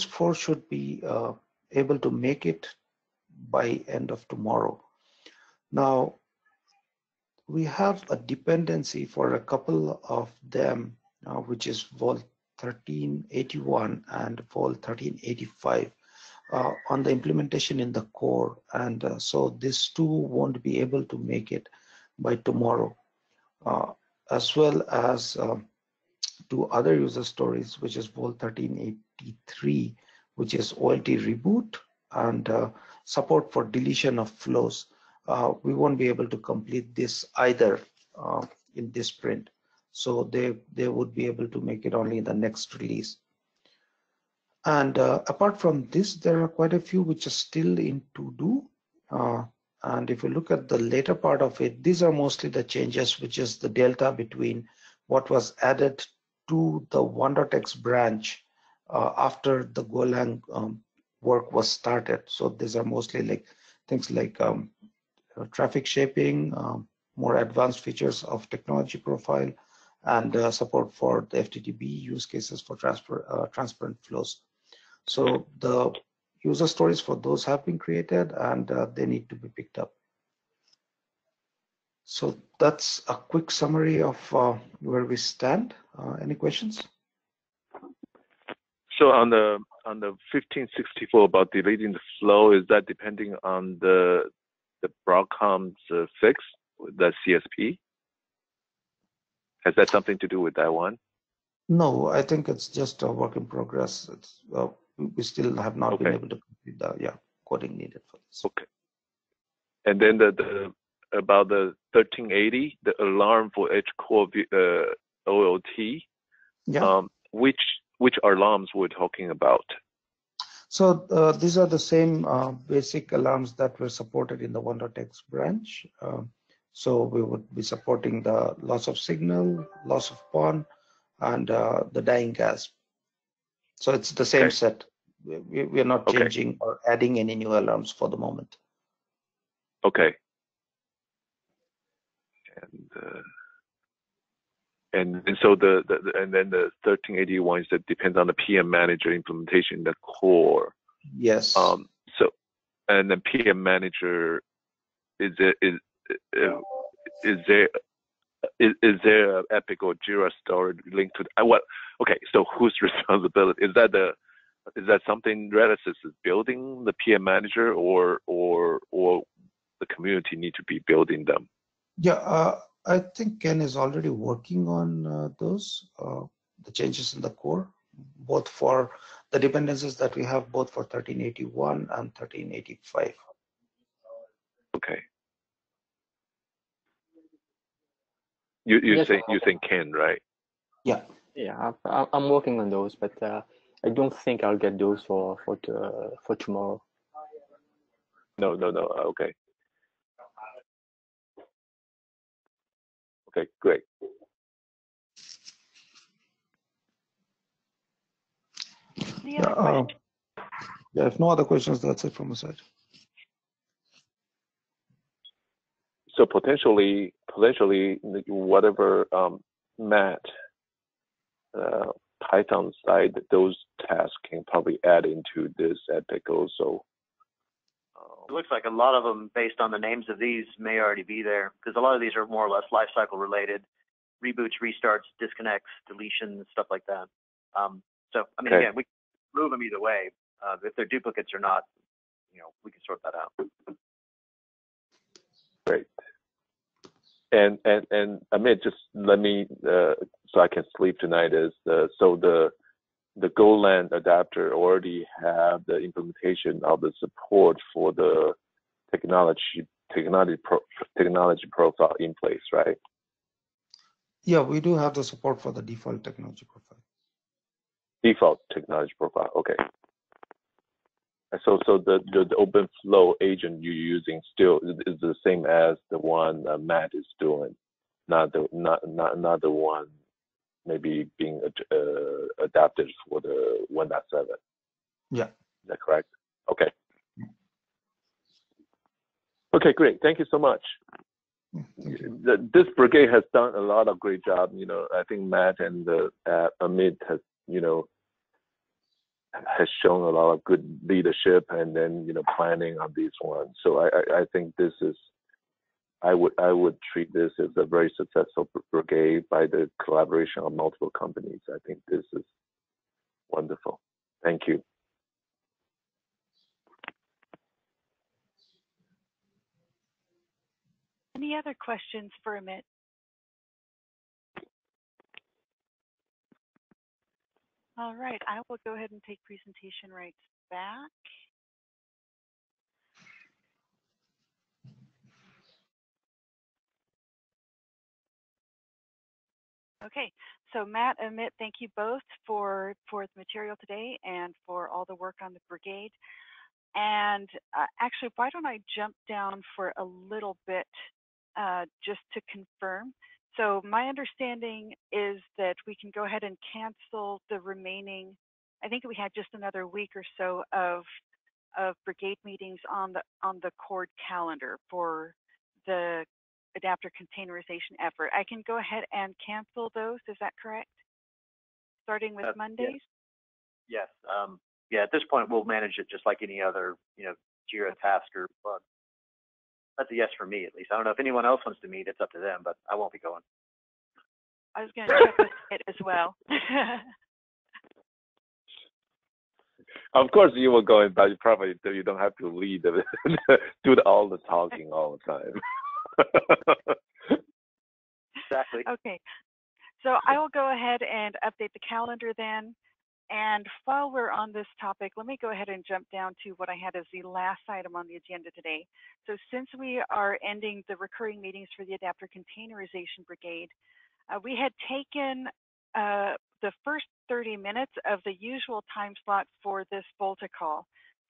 four should be able to make it by end of tomorrow. Now, we have a dependency for a couple of them, which is Vol 1381 and Vol 1385 on the implementation in the core. And so these two won't be able to make it by tomorrow, as well as two other user stories, which is Vol 1383, which is OLT reboot and support for deletion of flows. We won't be able to complete this either in this sprint. So they would be able to make it only in the next release. And apart from this, there are quite a few which are still in to do. And if you look at the later part of it, these are mostly the changes, which is the delta between what was added to the 1.x branch after the Golang work was started. So these are mostly like things like traffic shaping, more advanced features of technology profile, and support for the FTTB use cases for transparent flows. So the user stories for those have been created, and they need to be picked up. So that's a quick summary of where we stand. Any questions? So on the 1564 about deleting the flow, is that depending on the Broadcom's fix, the CSP? Has that something to do with that one? No, I think it's just a work in progress. It's we still have not been able to complete the coding needed for this. Okay. And then about the 1380, the alarm for edge core OLT. Yeah. Which alarms we're talking about? So these are the same basic alarms that were supported in the 1.x branch. So we would be supporting the loss of signal, loss of PON, and the dying gas. So it's the same set. We are not changing or adding any new alarms for the moment. Okay. And so and then the 1381 is that depends on the PM manager implementation in the core. Yes. So and then PM manager is there a Epic or Jira story linked to what? Okay, so whose responsibility is that? Is that something Redis is building, the PM manager, or the community need to be building them? Yeah, I think Ken is already working on those, the changes in the core, both for the dependencies that we have, both for 1381 and 1385. Okay. You think Ken, right? Yeah. Yeah, I'm working on those, but I don't think I'll get those for tomorrow. No. Okay. Okay, great. Yeah, if no other questions, that's it from my side. So potentially, whatever Matt Python side, those tasks can probably add into this Epic also. It looks like a lot of them, based on the names of these, may already be there, because a lot of these are more or less lifecycle related, reboots, restarts, disconnects, deletions, stuff like that. So, I mean, Okay. again, we can move them either way. If they're duplicates or not, we can sort that out. Great. And Amit, just let me, so I can sleep tonight, is so the Golang adapter already have the implementation of the support for the technology profile in place, right? Yeah, we do have the support for the default technology profile. Default technology profile, okay. So the open flow agent you're using still is the same as the one Matt is doing, not the one maybe being adapted for the 1.7. Yeah. Is that correct? Okay. Okay, great. Thank you so much. Thank you. This brigade has done a lot of great job. I think Matt and Amit has shown a lot of good leadership, and then planning on these ones. So I think this is, I would treat this as a very successful brigade by the collaboration of multiple companies. I think this is wonderful. Thank you. Any other questions for Amit? All right, I will go ahead and take presentation rights back. Okay, so Matt, Amit, thank you both for the material today and for all the work on the brigade. And actually, why don't I jump down for a little bit just to confirm. So my understanding is that we can go ahead and cancel the remaining, I think we had just another week or so of brigade meetings on the cord calendar for the adapter containerization effort. I can go ahead and cancel those, is that correct? Starting with Mondays? Yes. Yeah, at this point, we'll manage it just like any other, Jira task or bug. That's a yes for me, at least. I don't know if anyone else wants to meet. It's up to them, but I won't be going. I was going to check with it as well. Of course, you will go in, but you don't have to lead, do all the talking all the time. Exactly. Okay. So I will go ahead and update the calendar then. And while we're on this topic, let me go ahead and jump down to what I had as the last item on the agenda today. So since we are ending the recurring meetings for the Adapter Containerization Brigade, we had taken the first 30 minutes of the usual time slot for this Volta call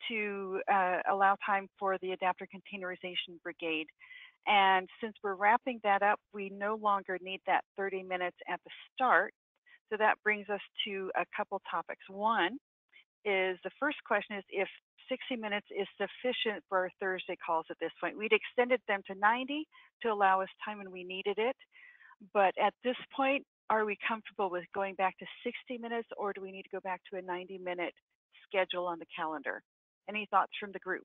to allow time for the Adapter Containerization Brigade. And since we're wrapping that up, we no longer need that 30 minutes at the start. So that brings us to a couple topics. One is, the first question is if 60 minutes is sufficient for our Thursday calls at this point. We'd extended them to 90 to allow us time when we needed it. But at this point, are we comfortable with going back to 60 minutes, or do we need to go back to a 90-minute schedule on the calendar? Any thoughts from the group?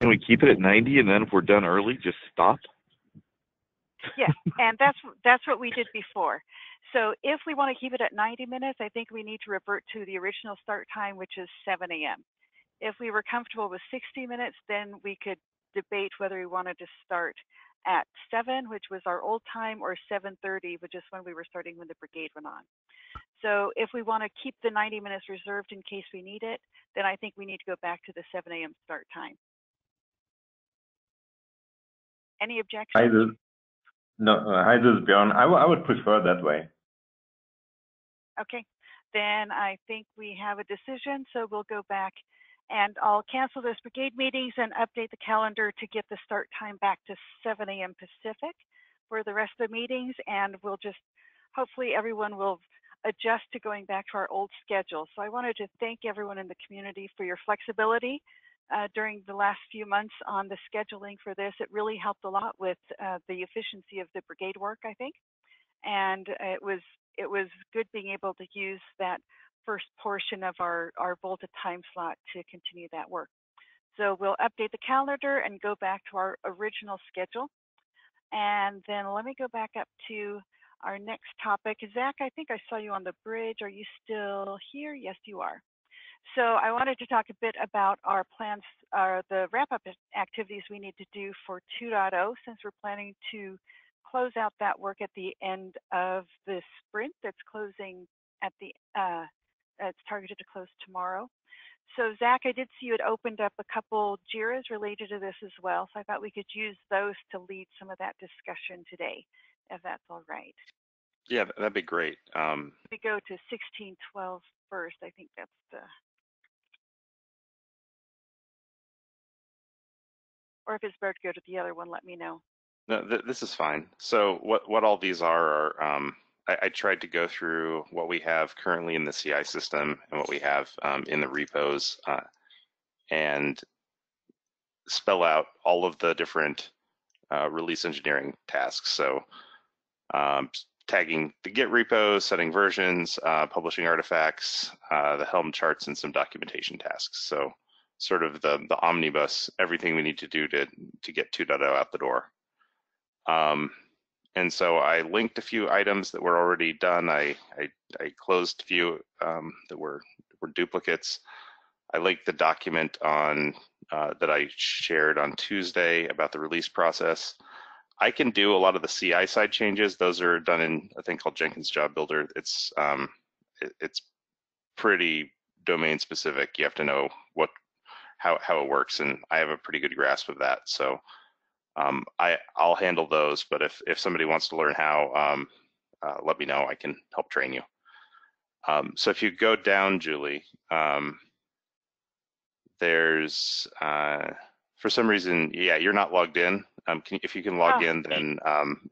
Can we keep it at 90 and then if we're done early, just stop? Yeah, and that's what we did before. So if we want to keep it at 90 minutes, I think we need to revert to the original start time, which is 7 a.m. If we were comfortable with 60 minutes, then we could debate whether we wanted to start at 7, which was our old time, or 7:30, which is when we were starting when the brigade went on. So if we want to keep the 90 minutes reserved in case we need it, then I think we need to go back to the 7 a.m. start time. Any objections? Hi, this is Bjorn. I would prefer that way. Okay, then I think we have a decision, so we'll go back and I'll cancel those brigade meetings and update the calendar to get the start time back to 7 a.m. Pacific for the rest of the meetings, and we'll just, hopefully everyone will adjust to going back to our old schedule. So I wanted to thank everyone in the community for your flexibility during the last few months on the scheduling for this. It really helped a lot with the efficiency of the brigade work, I think. And it was good being able to use that first portion of our Volta time slot to continue that work. So we'll update the calendar and go back to our original schedule. And then let me go back up to our next topic. Zach, I think I saw you on the bridge. Are you still here? Yes, you are. So I wanted to talk a bit about our plans, the wrap-up activities we need to do for 2.0, since we're planning to close out that work at the end of the sprint that's closing at the, it's targeted to close tomorrow. So Zach, I did see you had opened up a couple JIRAs related to this as well. So I thought we could use those to lead some of that discussion today, if that's all right. Yeah, that'd be great. We go to 1612 first. I think that's the, or if it's better to go to the other one, let me know. No, this is fine. So what all these are I tried to go through what we have currently in the CI system and what we have in the repos and spell out all of the different release engineering tasks. So tagging the Git repos, setting versions, publishing artifacts, the Helm charts, and some documentation tasks. So sort of the omnibus, everything we need to do to get 2.0 out the door. And so I linked a few items that were already done. I closed a few that were duplicates. I linked the document on that I shared on Tuesday about the release process. I can do a lot of the CI side changes. Those are done in a thing called Jenkins Job Builder. It's pretty domain specific. You have to know how it works, and I have a pretty good grasp of that. So I'll handle those, but if somebody wants to learn how, let me know. I can help train you. So if you go down, Julie, there's, for some reason, yeah, you're not logged in. If you can log in, then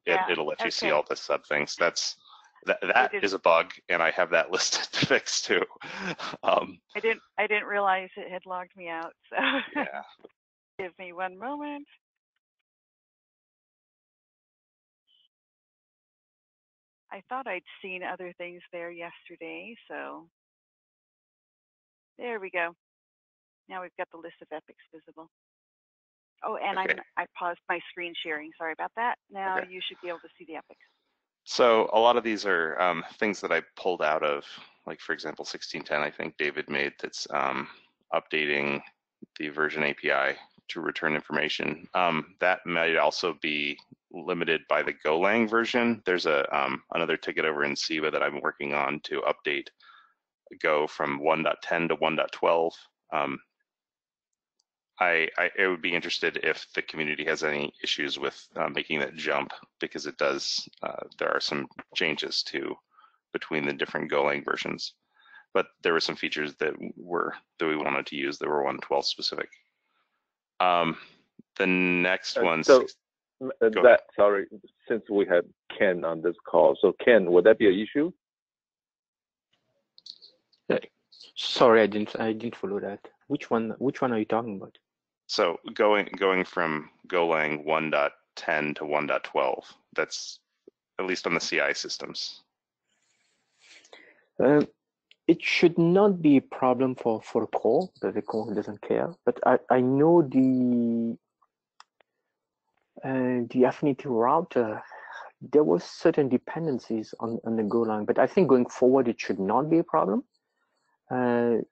it'll let you see all the sub things. That is a bug, and I have that listed to fix too. I didn't realize it had logged me out. So yeah. Give me one moment. I thought I'd seen other things there yesterday, so there we go. Now we've got the list of epics visible. Oh, and okay. I paused my screen sharing. Sorry about that. Now you should be able to see the epics. So a lot of these are things that I pulled out of, like for example, 1610. I think David made that's updating the version API to return information. That might also be limited by the Golang version. There's another ticket over in Siva that I'm working on to update Go from 1.10 to 1.12. I would be interested if the community has any issues with making that jump, because it does. There are some changes between the different Golang versions, but there were some features that we wanted to use that were 1.12 specific. The next one. So sorry, since we had Ken on this call, so Ken, would that be an issue? Sorry, I didn't follow that. Which one are you talking about? So going from Golang 1.10 to 1.12, that's at least on the CI systems. It should not be a problem for the core, because the core doesn't care. But I know the affinity router, there was certain dependencies on the Golang, but I think going forward it should not be a problem. It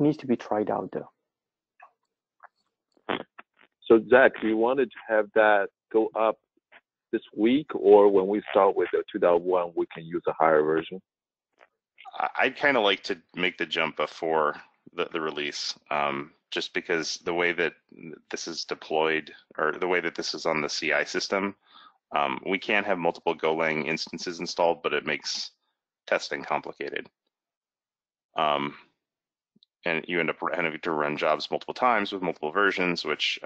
needs to be tried out though. So Zach, do you want to have that go up this week, or when we start with the 2.1, we can use a higher version? I'd kind of like to make the jump before the release, just because the way that this is deployed, or the way that this is on the CI system, we can't have multiple Golang instances installed, but it makes testing complicated. And you end up having to run jobs multiple times with multiple versions, which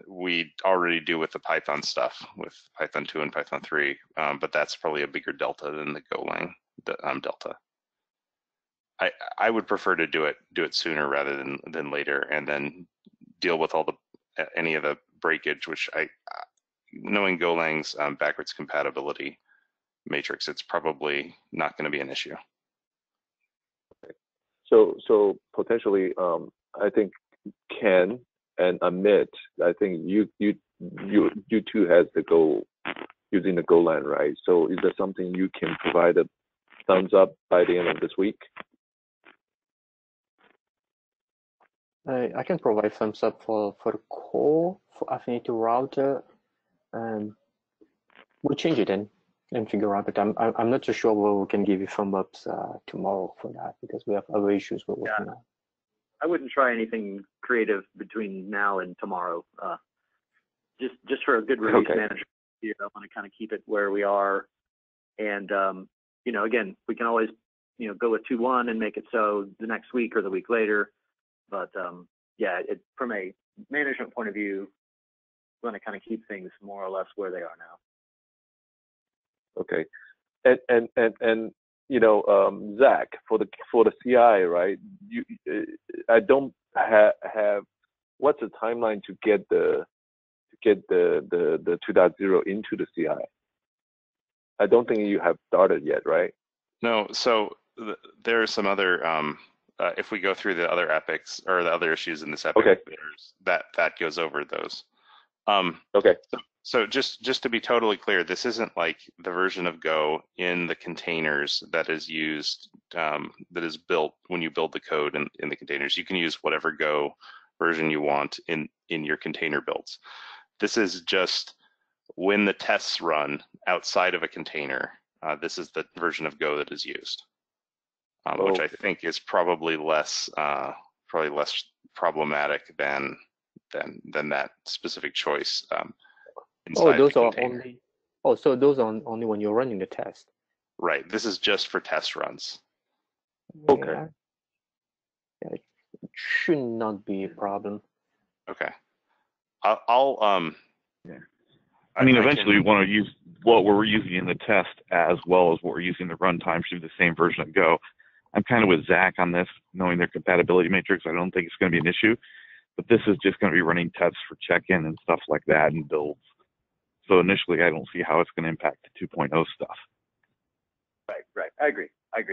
we already do with the Python stuff, with Python 2 and Python 3, but that's probably a bigger delta than the Golang delta. I would prefer to do it sooner rather than later, and then deal with all any of the breakage, which knowing Golang's backwards compatibility, matrix, it's probably not going to be an issue. So potentially, I think Ken and Amit, I think you two has the Go using the Golang, right? So is there something you can provide a thumbs up by the end of this week? I can provide thumbs up for the core for affinity router. We'll change it and figure out. But I'm not so sure whether we can give you thumb ups tomorrow for that, because we have other issues we're working on. I wouldn't try anything creative between now and tomorrow. Just for a good release manager, I want to kind of keep it where we are. And again, we can always go with 2.1 and make it so the next week or the week later. But from a management point of view, we want to kind of keep things more or less where they are now. Okay, and Zach, for the CI, right? I don't have what's the timeline to get the 2.0 into the CI? I don't think you have started yet, right? No. So there are some other. If we go through the other epics or the other issues in this epic, there's that goes over those. Okay. So just to be totally clear, this isn't like the version of Go in the containers that is used, that is built when you build the code in the containers. You can use whatever Go version you want in your container builds. This is just when the tests run outside of a container. This is the version of Go that is used, which I think is probably less problematic than that specific choice. Those are only. So those are only when you're running the test. Right. This is just for test runs. Okay. Yeah, it should not be a problem. Okay. I'll I mean, eventually we want to use what we're using in the test as well as what we're using in the runtime should be the same version of Go. I'm kind of with Zach on this, knowing their compatibility matrix. I don't think it's going to be an issue, but this is just going to be running tests for check-in and stuff like that and builds. So initially, I don't see how it's going to impact the 2.0 stuff. Right. I agree. I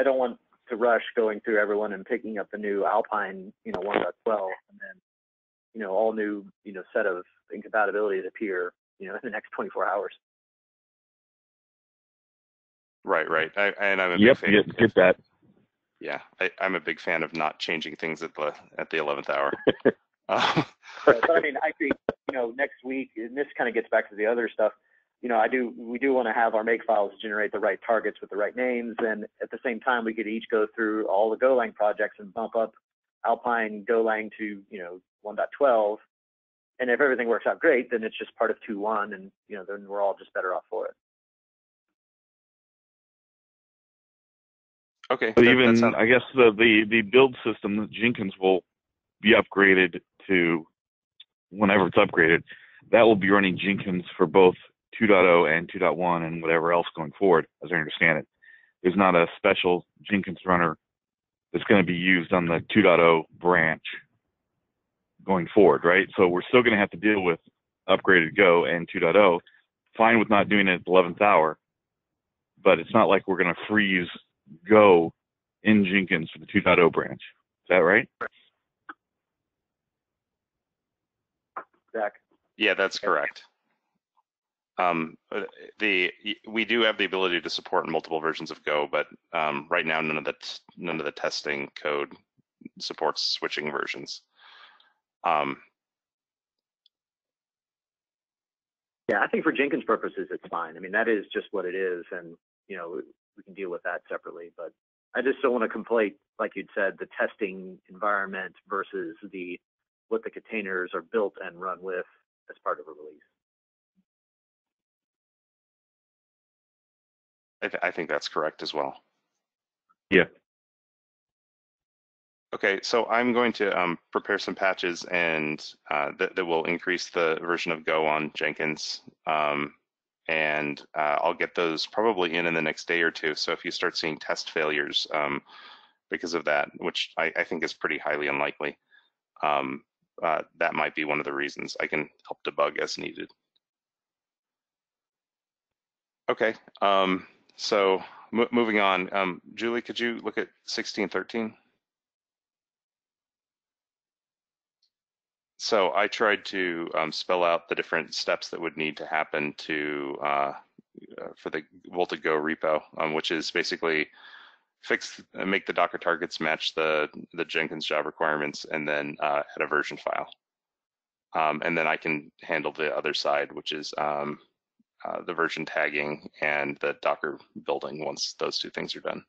don't want to rush going through everyone and picking up the new Alpine, 1.12, and then, all new, set of incompatibilities appear, in the next 24 hours. Right. And I'm a big fan. Get that. Yeah, I'm a big fan of not changing things at the 11th hour. But I mean, I think next week, and this kind of gets back to the other stuff. We do want to have our make files generate the right targets with the right names, and at the same time, we could each go through all the Golang projects and bump up Alpine Golang to 1.12. And if everything works out great, then it's just part of 2.1, and then we're all just better off for it. Okay. But I guess the build system that Jenkins will be upgraded to, whenever it's upgraded, that will be running Jenkins for both 2.0 and 2.1 and whatever else going forward, as I understand it. There's not a special Jenkins runner that's going to be used on the 2.0 branch going forward, right? So we're still going to have to deal with upgraded Go and 2.0. Fine with not doing it at the 11th hour, but it's not like we're going to freeze Go in Jenkins for the 2.0 branch. Is that right? Zach? Yeah, that's correct. We do have the ability to support multiple versions of Go, but right now none of the testing code supports switching versions. Yeah, I think for Jenkins purposes, it's fine. I mean, that is just what it is, and we can deal with that separately. But I just don't want to conflate, like you'd said, the testing environment versus what the containers are built and run with as part of a release. I think that's correct as well. Yeah. Okay, so I'm going to prepare some patches and that will increase the version of Go on Jenkins. And I'll get those probably in the next day or two. So if you start seeing test failures because of that, which I think is pretty highly unlikely, that might be one of the reasons. I can help debug as needed. Okay, so moving on, Julie, could you look at 1613? So I tried to spell out the different steps that would need to happen to for the Volta Go repo, which is basically make the Docker targets match the Jenkins job requirements, and then add a version file. And then I can handle the other side, which is the version tagging and the Docker building once those two things are done.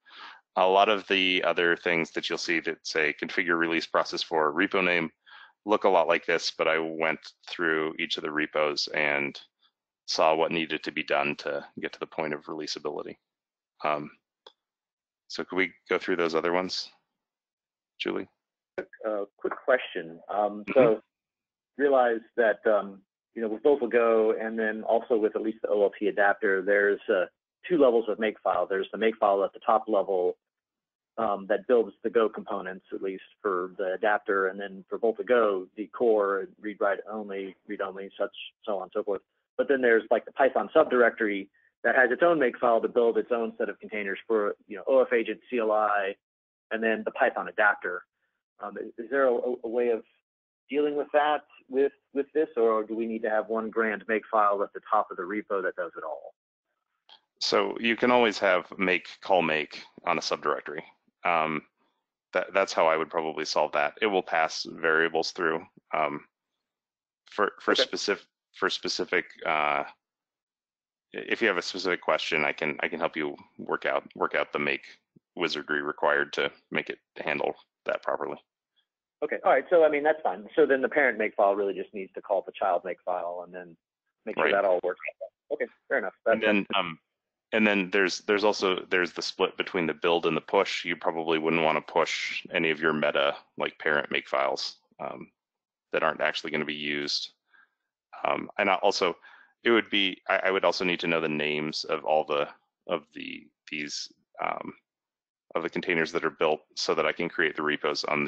A lot of the other things that you'll see that say configure release process for repo name look a lot like this, but I went through each of the repos and saw what needed to be done to get to the point of releasability. So could we go through those other ones, Julie? Quick question. So realize that with Volta Go, and then also with at least the OLT adapter, there's two levels of makefile. There's the makefile at the top level that builds the Go components, at least for the adapter, and then for Volta Go, the core, read-write only, read-only, so on and so forth. But then there's like the Python subdirectory that has its own makefile to build its own set of containers for OF agent, CLI, and then the Python adapter. Is there a way of dealing with that with this, or do we need to have one grand makefile at the top of the repo that does it all? So you can always have call make on a subdirectory. That's how I would probably solve that. It will pass variables through. For specific if you have a specific question, I can help you work out the make wizardry required to make it handle that properly. Okay, all right. So I mean that's fine. So then the parent makefile really just needs to call the child makefile and then make sure that all works. Okay, fair enough. And then there's the split between the build and the push. You probably wouldn't want to push any of your meta like parent makefiles that aren't actually going to be used. And also, it would be I would also need to know the names of all the containers that are built so that I can create the repos on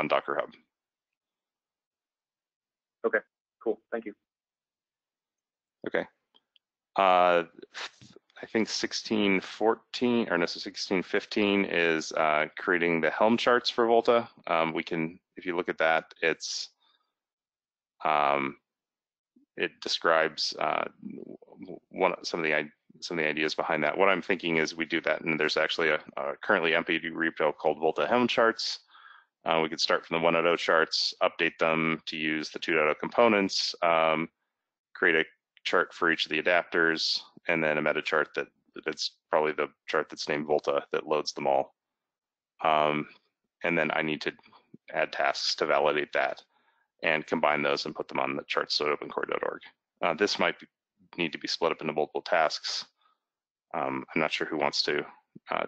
Docker Hub. Okay, cool. Thank you. Okay. I think 1615 is creating the Helm charts for Volta. If you look at that, it describes some of the ideas behind that. What I'm thinking is we do that, and there's actually a currently MPD repo called Volta Helm charts. We could start from the 1.0 charts, update them to use the 2.0 components, create a chart for each of the adapters, and then a meta chart that's probably the chart that's named Volta that loads them all. And then I need to add tasks to validate that and combine those and put them on the charts.opencore.org. This might need to be split up into multiple tasks. I'm not sure who wants to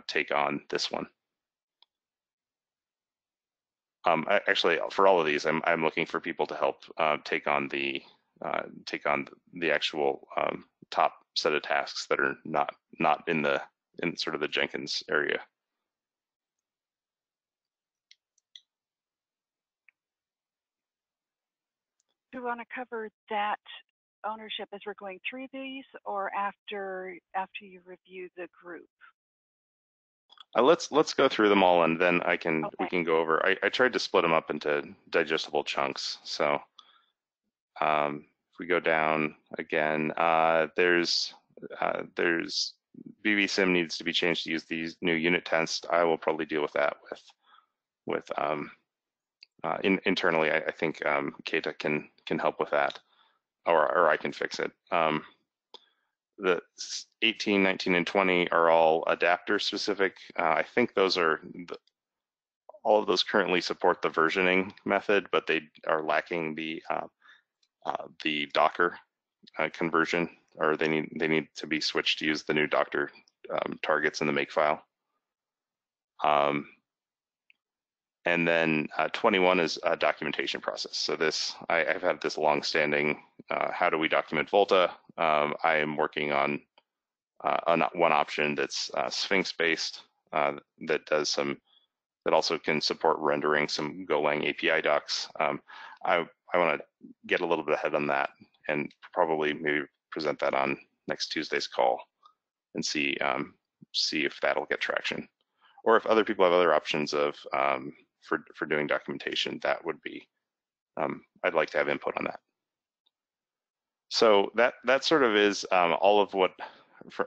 take on this one. Actually, for all of these, I'm looking for people to help take on the actual top set of tasks that are not in sort of the Jenkins area. Do you want to cover that ownership as we're going through these, or after you review the group? Let's go through them all, and then we can go over. I tried to split them up into digestible chunks. So if we go down again, there's BBSIM needs to be changed to use these new unit tests. I will probably deal with that internally. I think Keita can help with that, or I can fix it. The 18, 19, and 20 are all adapter specific. I think those are all of those currently support the versioning method, but they are lacking the Docker conversion, or they need to be switched to use the new Docker targets in the makefile. And then 21 is a documentation process. So I've had this long-standing, how do we document Volta? I am working on one option that's Sphinx-based that also can support rendering some Golang API docs. I want to get a little bit ahead on that and probably maybe present that on next Tuesday's call. and see if that'll get traction, or if other people have other options of for doing documentation. That would be I'd like to have input on that. So that sort of is all of what,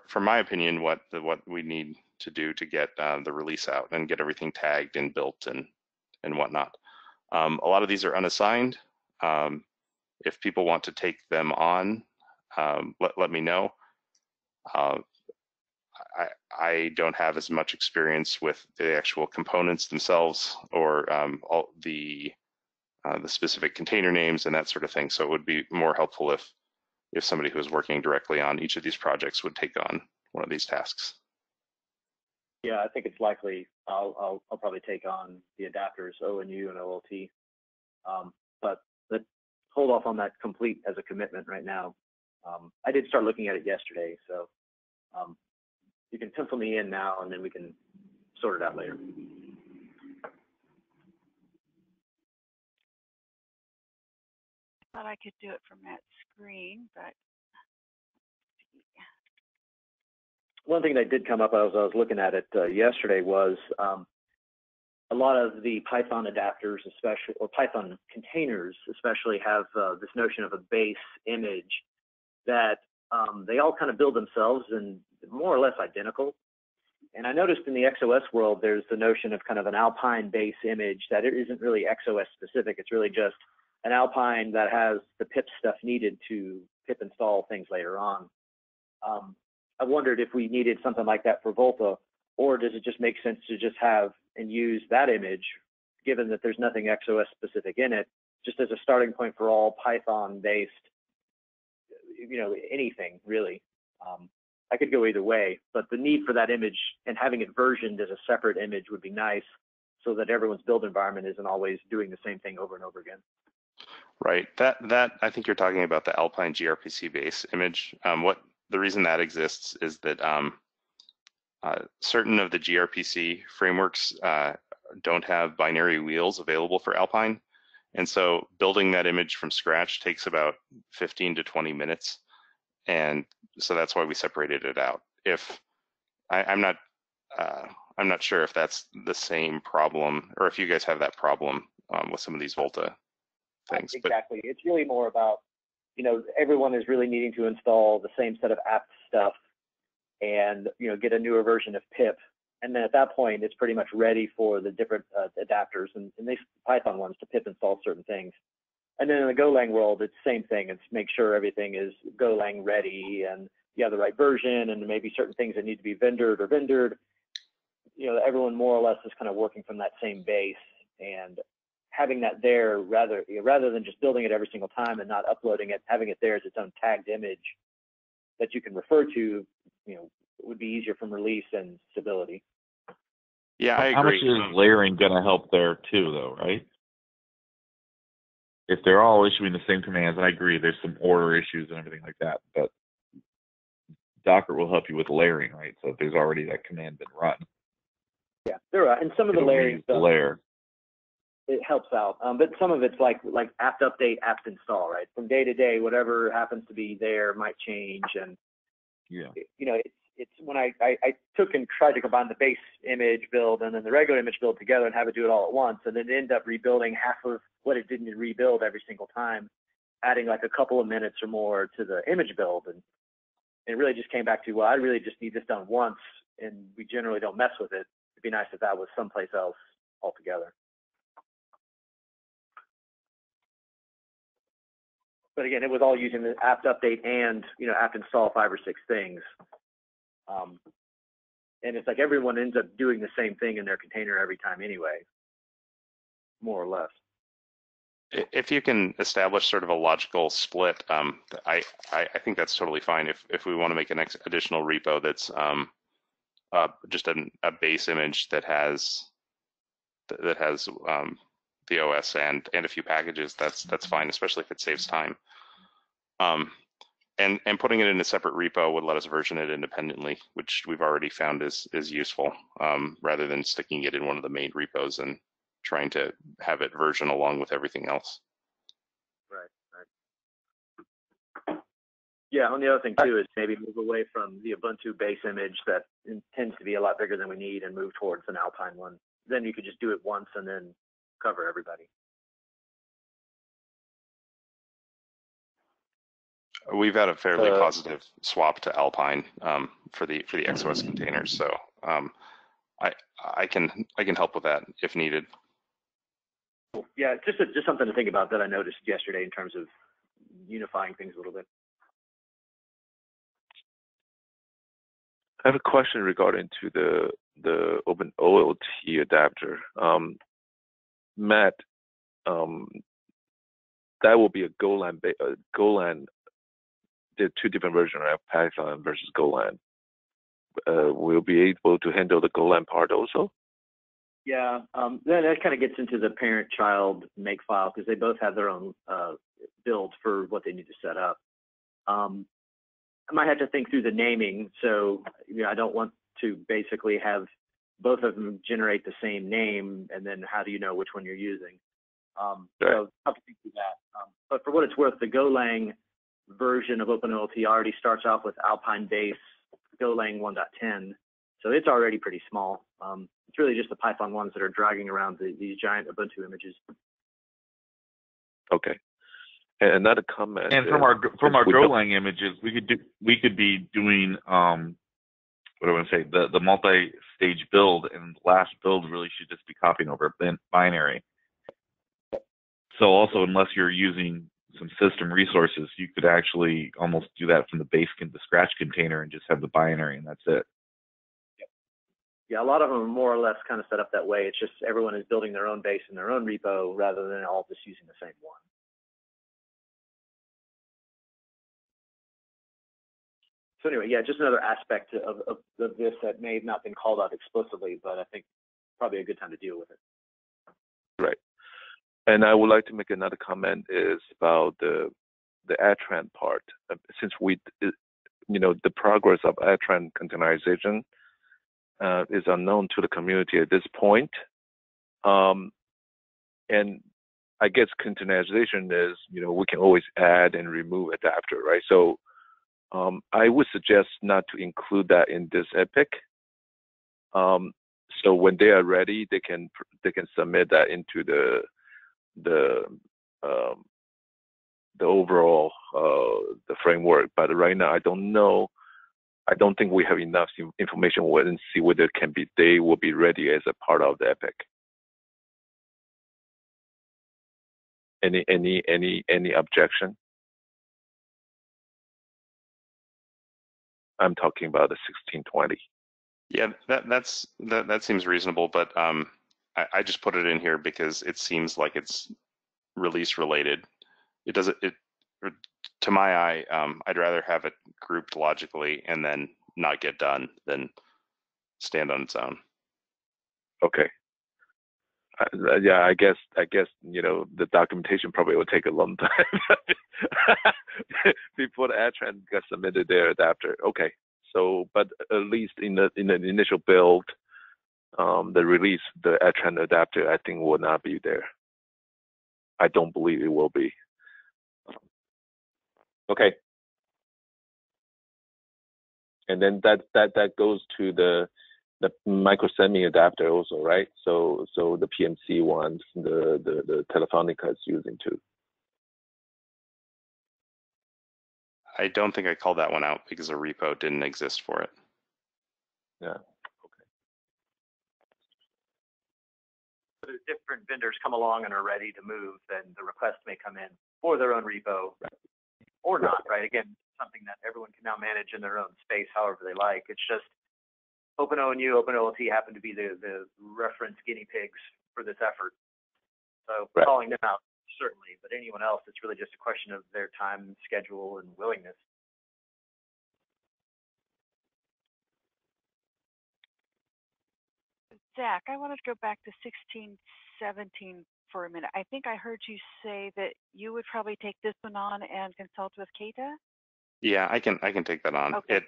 from my opinion, what we need to do to get the release out and get everything tagged and built and whatnot. A lot of these are unassigned. If people want to take them on, let me know. I don't have as much experience with the actual components themselves or all the specific container names and that sort of thing. So it would be more helpful if somebody who is working directly on each of these projects would take on one of these tasks. Yeah, I think it's likely I'll probably take on the adapters ONU and OLT, but let's hold off on that complete as a commitment right now. I did start looking at it yesterday, so you can pencil me in now, and then we can sort it out later. Thought I could do it from that screen, but one thing that did come up as I was looking at it yesterday was a lot of the Python adapters, especially, or Python containers especially, have this notion of a base image that they all kind of build themselves and more or less identical. And I noticed in the XOS world, there's the notion of kind of an Alpine base image that it isn't really XOS specific. It's really just an Alpine that has the pip stuff needed to pip install things later on. I wondered if we needed something like that for Volta, or does it just make sense to just have and use that image, given that there's nothing XOS specific in it, just as a starting point for all Python based, anything really. I could go either way, but the need for that image and having it versioned as a separate image would be nice, so that everyone's build environment isn't always doing the same thing over and over again. Right. That I think you're talking about the Alpine gRPC base image. The reason that exists is that certain of the gRPC frameworks don't have binary wheels available for Alpine, and so building that image from scratch takes about 15 to 20 minutes, and so that's why we separated it out. If I'm not sure if that's the same problem, or if you guys have that problem with some of these Volta things. Exactly. It's really more about, everyone is really needing to install the same set of app stuff and, get a newer version of pip. And then at that point, it's pretty much ready for the different adapters and these Python ones to pip install certain things. And then in the Golang world, it's the same thing. It's make sure everything is Golang ready and you have the right version, and maybe certain things that need to be vendored. Everyone more or less is kind of working from that same base, and having that there rather than just building it every single time and not uploading it, having it there as its own tagged image that you can refer to, would be easier from release and stability. Yeah, I agree. How much is layering going to help there too, though, right? If they're all issuing the same commands, and I agree, there's some order issues and everything like that, but Docker will help you with layering, right? So if there's already that command been run. Yeah, there are, and some of the layering stuff, it helps out, but some of it's like apt update, apt install, right? From day to day, whatever happens to be there might change, and it's when I took and tried to combine the base image build and then the regular image build together and have it do it all at once, and then end up rebuilding half of what it didn't rebuild every single time, adding like a couple of minutes or more to the image build, and it really just came back to, well, I really just need this done once, and we generally don't mess with it. It'd be nice if that was someplace else altogether. But again, it was all using the apt update and apt install 5 or 6 things. And it's like everyone ends up doing the same thing in their container every time anyway, more or less. If you can establish sort of a logical split, I think that's totally fine. If we want to make an additional repo that's just a base image that has the OS and a few packages, that's fine, especially if it saves time. And putting it in a separate repo would let us version it independently, which we've already found is useful, rather than sticking it in one of the main repos and trying to have it version along with everything else. Right. Yeah, and the other thing too is maybe move away from the Ubuntu base image that tends to be a lot bigger than we need and move towards an Alpine one. Then you could just do it once and then cover everybody. We've had a fairly positive swap to Alpine for the XOS containers, so I can help with that if needed. Yeah, just something to think about that I noticed yesterday in terms of unifying things a little bit. I have a question regarding to the openolt adapter. Matt, that will be a Golang. Golang. There are two different versions, right? Python versus Golang. We'll be able to handle the Golang part also. Yeah, that kind of gets into the parent-child makefile because they both have their own build for what they need to set up. I might have to think through the naming. So, I don't want to basically have both of them generate the same name, and then how do you know which one you're using? So I'll have to think through that. But for what it's worth, the Golang version of openolt already starts off with Alpine base Golang 1.10, so it's already pretty small. It's really just the Python ones that are dragging around these giant Ubuntu images. Okay. And another comment. And from our Golang images, we could be doing what do I want to say, the multi-stage build, and the last build really should just be copying over binary. So also, unless you're using some system resources, you could actually almost do that from the scratch container and just have the binary, and that's it. Yeah, a lot of them are more or less kind of set up that way. It's just everyone is building their own base in their own repo rather than all just using the same one. So anyway, yeah, just another aspect of this that may have not been called out explicitly, but I think probably a good time to deal with it. Right. And I would like to make another comment is about the ATRAN part. Since the progress of ATRAN containerization is unknown to the community at this point. And I guess containerization is, we can always add and remove adapter, right? So I would suggest not to include that in this epic. So when they are ready, they can submit that into the overall the framework. But right now, I don't know. I don't think we have enough information and see whether they will be ready as a part of the epic. Any objection? I'm talking about the 1620. Yeah, that seems reasonable, but I just put it in here because it seems like it's release related. It doesn't. To my eye, I'd rather have it grouped logically and then not get done than stand on its own. Okay. Yeah, I guess the documentation probably will take a long time before the ATRAN gets submitted their adapter. Okay, so but at least in the initial build, the release, the ATRAN adapter, I think will not be there. I don't believe it will be. Okay, and then that goes to the micro semi adapter also, right? So the PMC ones, the Telefonica is using too. I don't think I called that one out because a repo didn't exist for it. Yeah. Okay. But if different vendors come along and are ready to move, then the request may come in for their own repo, or not, right? Again, something that everyone can now manage in their own space however they like. It's just OpenONU, openolt happen to be the reference guinea pigs for this effort. So calling them out, certainly, but anyone else, it's really just a question of their time, schedule, and willingness. Zach, I wanted to go back to 1617 for a minute. I think I heard you say that you would probably take this one on and consult with Keita. Yeah, I can take that on. Okay.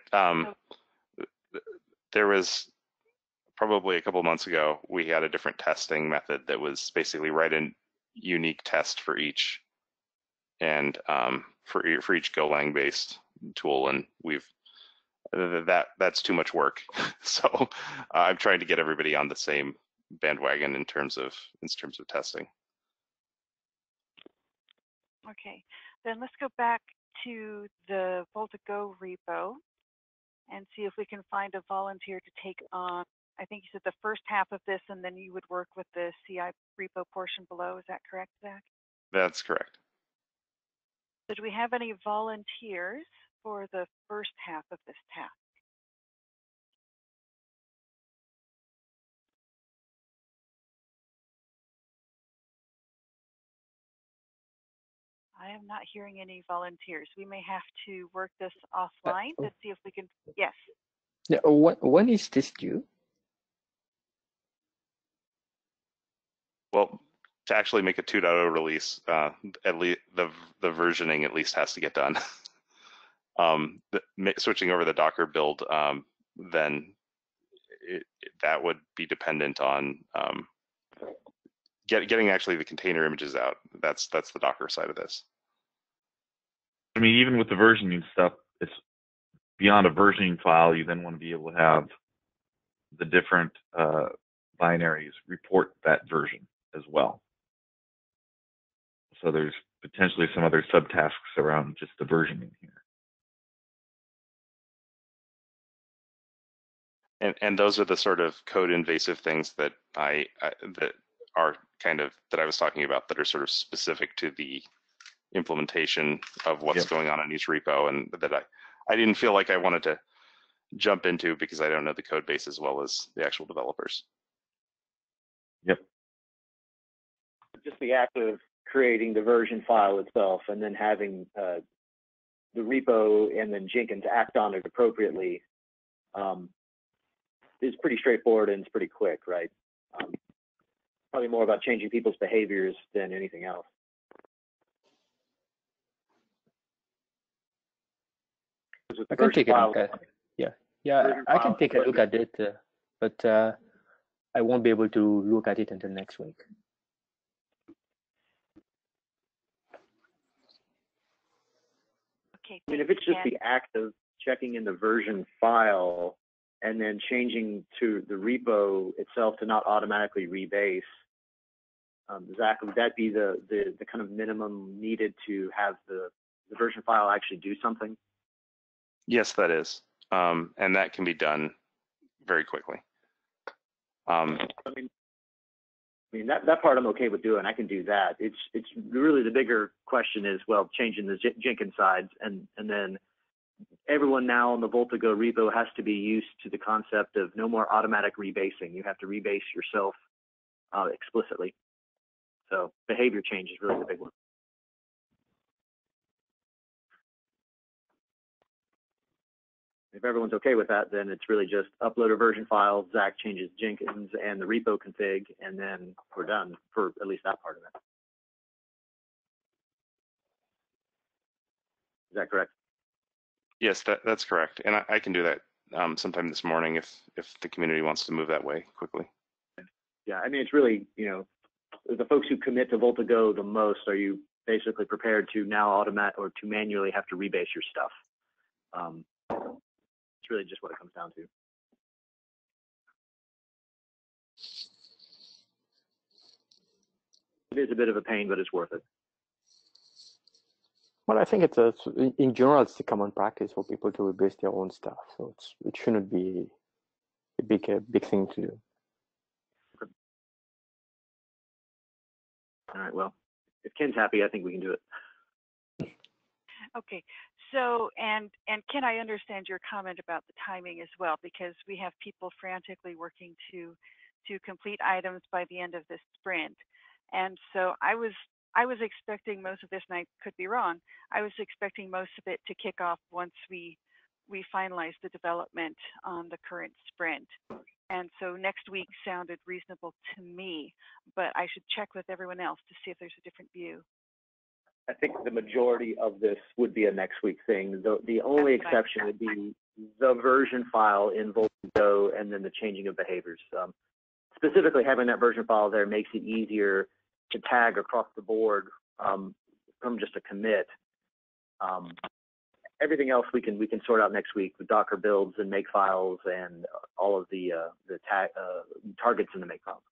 There was probably a couple of months ago, we had a different testing method that was basically write a unique test for each, and for each Golang-based tool, and that's too much work. So I'm trying to get everybody on the same bandwagon in terms of testing. Okay, then let's go back to the Volta Go repo and see if we can find a volunteer to take on, I think you said the first half of this, and then you would work with the CI repo portion below. Is that correct, Zach? That's correct. So do we have any volunteers for the first half of this task? I am not hearing any volunteers. We may have to work this offline to see if we can, yes. Yeah, when is this due? Well, to actually make a 2.0 release, at least the versioning at least has to get done. Switching over the Docker build, then that would be dependent on getting actually the container images out. That's the Docker side of this. I mean, even with the versioning stuff, it's beyond a versioning file. You then want to be able to have the different binaries report that version as well. So there's potentially some other subtasks around just the versioning here. And those are the sort of code invasive things that that I was talking about, that are sort of specific to the implementation of what's going on in each repo, and that I didn't feel like I wanted to jump into because I don't know the code base as well as the actual developers. Yep. Just the act of creating the version file itself and then having the repo and then Jenkins act on it appropriately is pretty straightforward, and it's pretty quick, right? Probably more about changing people's behaviors than anything else. I can take a look at it. Yeah, I can take a look at it, but I won't be able to look at it until next week. Okay. I mean, if it's just the act of checking in the version file and then changing to the repo itself to not automatically rebase, Zach, would that be the kind of minimum needed to have the version file actually do something? Yes, that is, and that can be done very quickly. I mean that part I'm okay with doing. I can do that. It's really the bigger question is, well, changing the Jenkins sides, and then everyone now on the Volta Go repo has to be used to the concept of no more automatic rebasing. You have to rebase yourself explicitly. So behavior change is really the big one. If everyone's okay with that, then it's really just upload a version file, Zach changes Jenkins and the repo config, and then we're done for at least that part of it. Is that correct? Yes, that's correct, and I can do that sometime this morning if the community wants to move that way quickly. Yeah, I mean, it's really, the folks who commit to Volta Go the most, are you basically prepared to now automate or to manually have to rebase your stuff? It's really just what it comes down to. It is a bit of a pain, but it's worth it. Well, I think in general, it's a common practice for people to rebase their own stuff. So it shouldn't be a big thing to do. Okay. All right, well, if Ken's happy, I think we can do it. Okay, so and Ken, I understand your comment about the timing as well, because we have people frantically working to complete items by the end of this sprint, and so I was expecting most of this, and I could be wrong. I was expecting most of it to kick off once we finalize the development on the current sprint, and so next week sounded reasonable to me, but I should check with everyone else to see if there's a different view. I think the majority of this would be a next week thing. The only exception would be the version file in Volta Go and then the changing of behaviors. Specifically, having that version file there makes it easier to tag across the board from just a commit. everything else we can sort out next week with Docker builds and make files and all of the targets in the make files.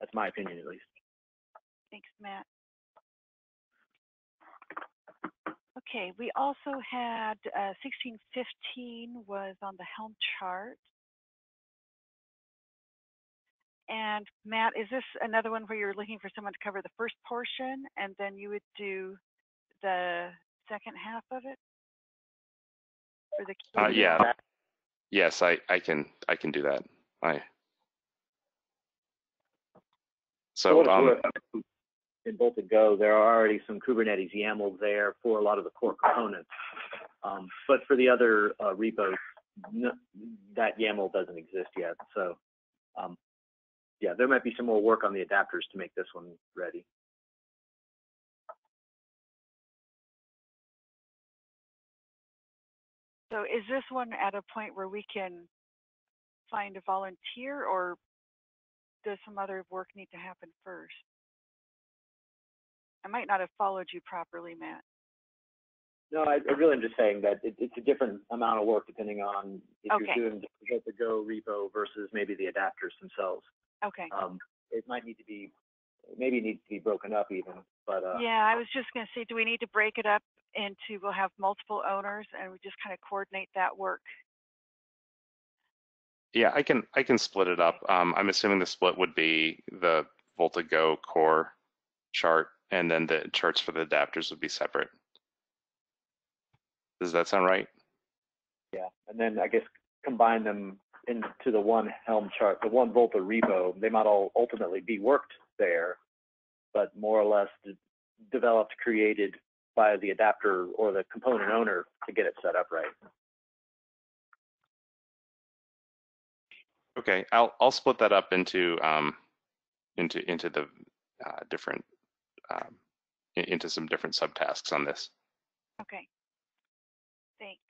That's my opinion, at least. Thanks, Matt. Okay, we also had 1615 was on the Helm chart. And Matt, is this another one where you're looking for someone to cover the first portion and then you would do the second half of it? For the key yeah. Yes, I can do that. In Volta Go, there are already some Kubernetes YAML there for a lot of the core components. But for the other repos, that YAML doesn't exist yet. So yeah, there might be some more work on the adapters to make this one ready. So is this one at a point where we can find a volunteer, or does some other work need to happen first? I might not have followed you properly, Matt. No, I really am just saying that it's a different amount of work depending on if you're doing the Go repo versus maybe the adapters themselves. Okay. It might need to be, maybe it needs to be broken up even, but. Yeah, I was just going to say, do we need to break it up into, we'll have multiple owners and we just kind of coordinate that work? Yeah, I can split it up. I'm assuming the split would be the Volta Go core chart, and then the charts for the adapters would be separate. Does that sound right? Yeah, and then I guess combine them into the one Helm chart, the one Volta repo. They might all ultimately be worked there, but more or less developed, created by the adapter or the component owner to get it set up right. Okay, I'll split that up into the different into some different subtasks on this. Okay, thanks.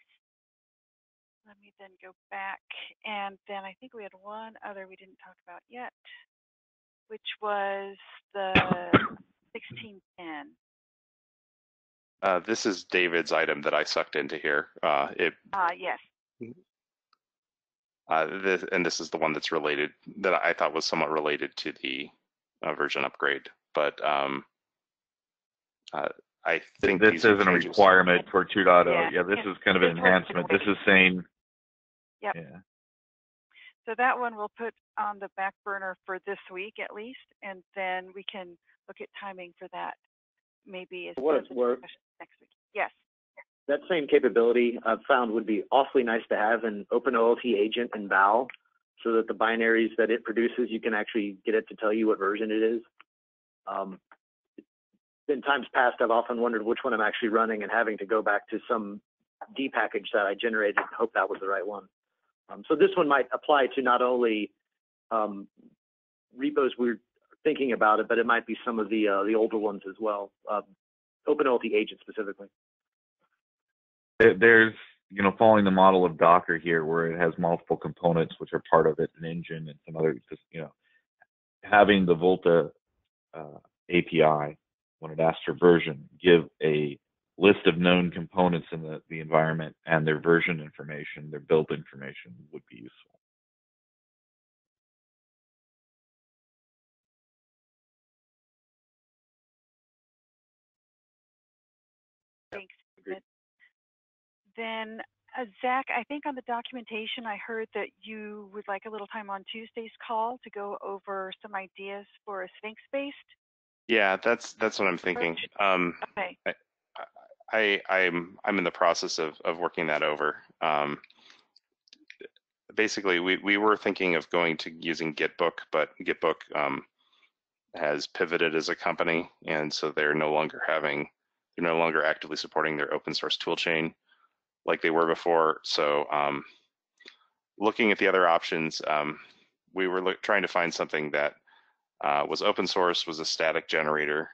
Let me then go back, and then I think we had one other we didn't talk about yet, which was the 1610. This is David's item that I sucked into here. Yes. This is the one that's related, that I thought was somewhat related to the version upgrade, but I think this isn't a requirement for 2.0. Yeah, this is kind of an enhancement. This is saying. Yep. Yeah. So that one we'll put on the back burner for this week at least, and then we can look at timing for that maybe as next week. Yes. That same capability I've found would be awfully nice to have an openolt agent in Val, so that the binaries that it produces, you can actually get it to tell you what version it is. In times past, I've often wondered which one I'm actually running and having to go back to some D package that I generated and hope that was the right one. So this one might apply to not only repos we're thinking about it, but it might be some of the older ones as well. openolt agent specifically. There's, following the model of Docker here, where it has multiple components which are part of it, an engine and some other, having the Volta API, when it asks for version, give a list of known components in the environment and their version information, their build information would be useful. Thanks. Then, Zach, I think on the documentation, I heard that you would like a little time on Tuesday's call to go over some ideas for a Sphinx-based. Yeah, that's what I'm thinking. Okay. I'm in the process of working that over. Basically, we were thinking of going to using Gitbook, but Gitbook has pivoted as a company, and so they're no longer actively supporting their open source toolchain like they were before. So looking at the other options, we were trying to find something that was open source, was a static generator,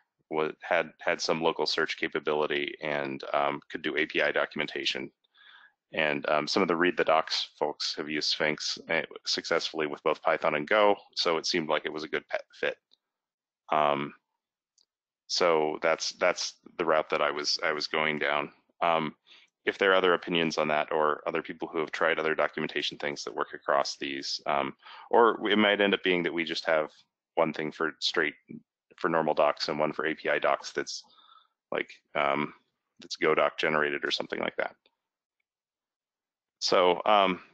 had some local search capability, and could do API documentation. And some of the read the docs folks have used Sphinx successfully with both Python and Go, so it seemed like it was a good fit. So that's the route that I was going down. If there are other opinions on that, or other people who have tried other documentation things that work across these, or it might end up being that we just have one thing for normal docs and one for API docs that's like that's GoDoc generated or something like that. So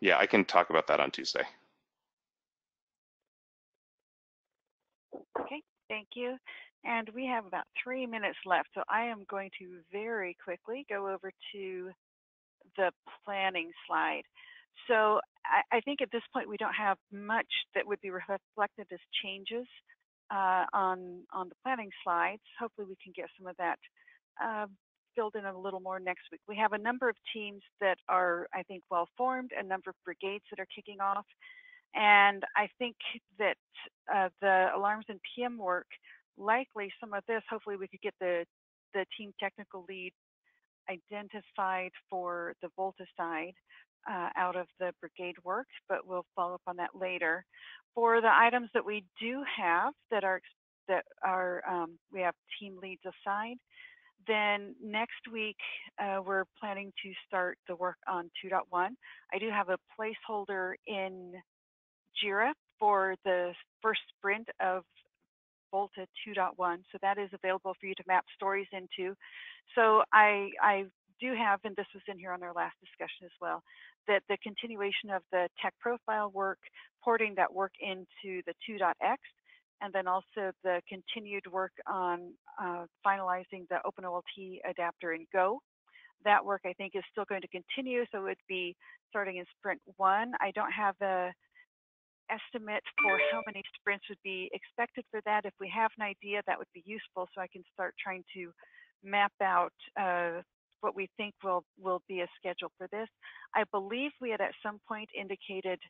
yeah, I can talk about that on Tuesday. Okay, thank you. And we have about 3 minutes left, so I am going to very quickly go over to the planning slide. So I think at this point we don't have much that would be reflected as changes on the planning slides. Hopefully we can get some of that filled in a little more next week. We have a number of teams that are, I think, well formed, a number of brigades that are kicking off. And I think that the alarms and PM work, likely some of this, hopefully we could get the team technical lead identified for the Volta side out of the brigade work, but we'll follow up on that later. For the items that we do have that are we have team leads assigned, then next week we're planning to start the work on 2.1. I do have a placeholder in Jira for the first sprint of Volta 2.1, so that is available for you to map stories into. So I do have, and this was in here on our last discussion as well, that the continuation of the tech profile work, porting that work into the 2.x, and then also the continued work on finalizing the openolt adapter in Go. That work I think is still going to continue, so it would be starting in sprint 1. I don't have a estimate for how many sprints would be expected for that. If we have an idea, that would be useful, so I can start trying to map out what we think will be a schedule for this. I believe we had at some point indicated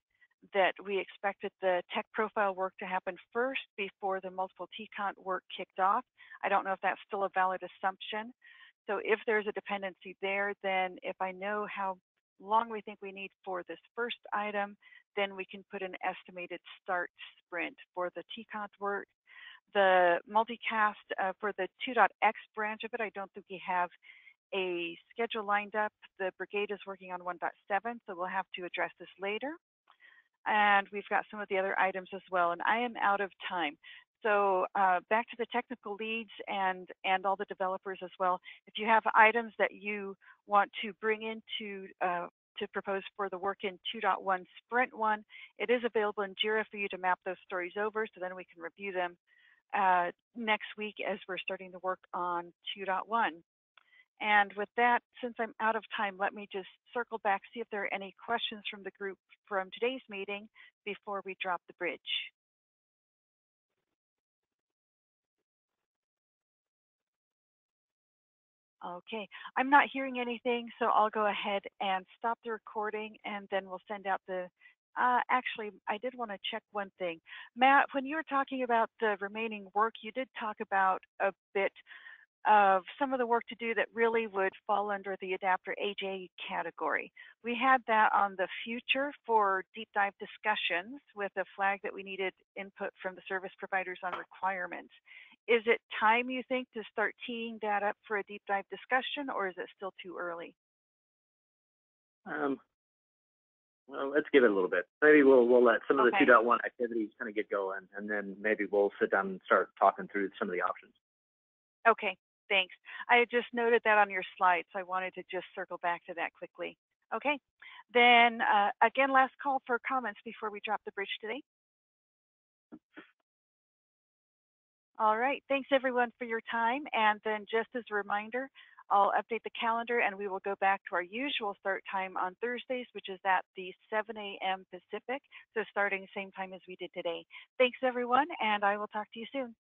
that we expected the tech profile work to happen first before the multiple TCONT work kicked off. I don't know if that's still a valid assumption. So if there's a dependency there, then if I know how long we think we need for this first item, then we can put an estimated start sprint for the TCONT work. The multicast for the 2.x branch of it, I don't think we have a schedule lined up. The brigade is working on 1.7, so we'll have to address this later. And we've got some of the other items as well, and I am out of time. So back to the technical leads and all the developers as well. If you have items that you want to bring into to propose for the work in 2.1 sprint 1, it is available in Jira for you to map those stories over, so then we can review them next week as we're starting to work on 2.1. And with that, since I'm out of time, let me just circle back, see if there are any questions from the group from today's meeting before we drop the bridge. Okay, I'm not hearing anything, so I'll go ahead and stop the recording, and then we'll send out the, actually, I did want to check one thing. Matt, when you were talking about the remaining work, you did talk about a bit of some of the work to do that really would fall under the adapter AJ category. We had that on the future for deep dive discussions with a flag that we needed input from the service providers on requirements. Is it time, you think, to start teeing that up for a deep dive discussion, or is it still too early? Well, let's give it a little bit. Maybe we'll let some of the 2.1 activities kind of get going, and then maybe we'll sit down and start talking through some of the options. Okay, thanks. I had just noted that on your slide, so I wanted to just circle back to that quickly. Okay, then again, last call for comments before we drop the bridge today. All right, thanks everyone for your time. And then just as a reminder, I'll update the calendar and we will go back to our usual start time on Thursdays, which is at the 7 a.m. Pacific. So starting the same time as we did today. Thanks everyone, and I will talk to you soon.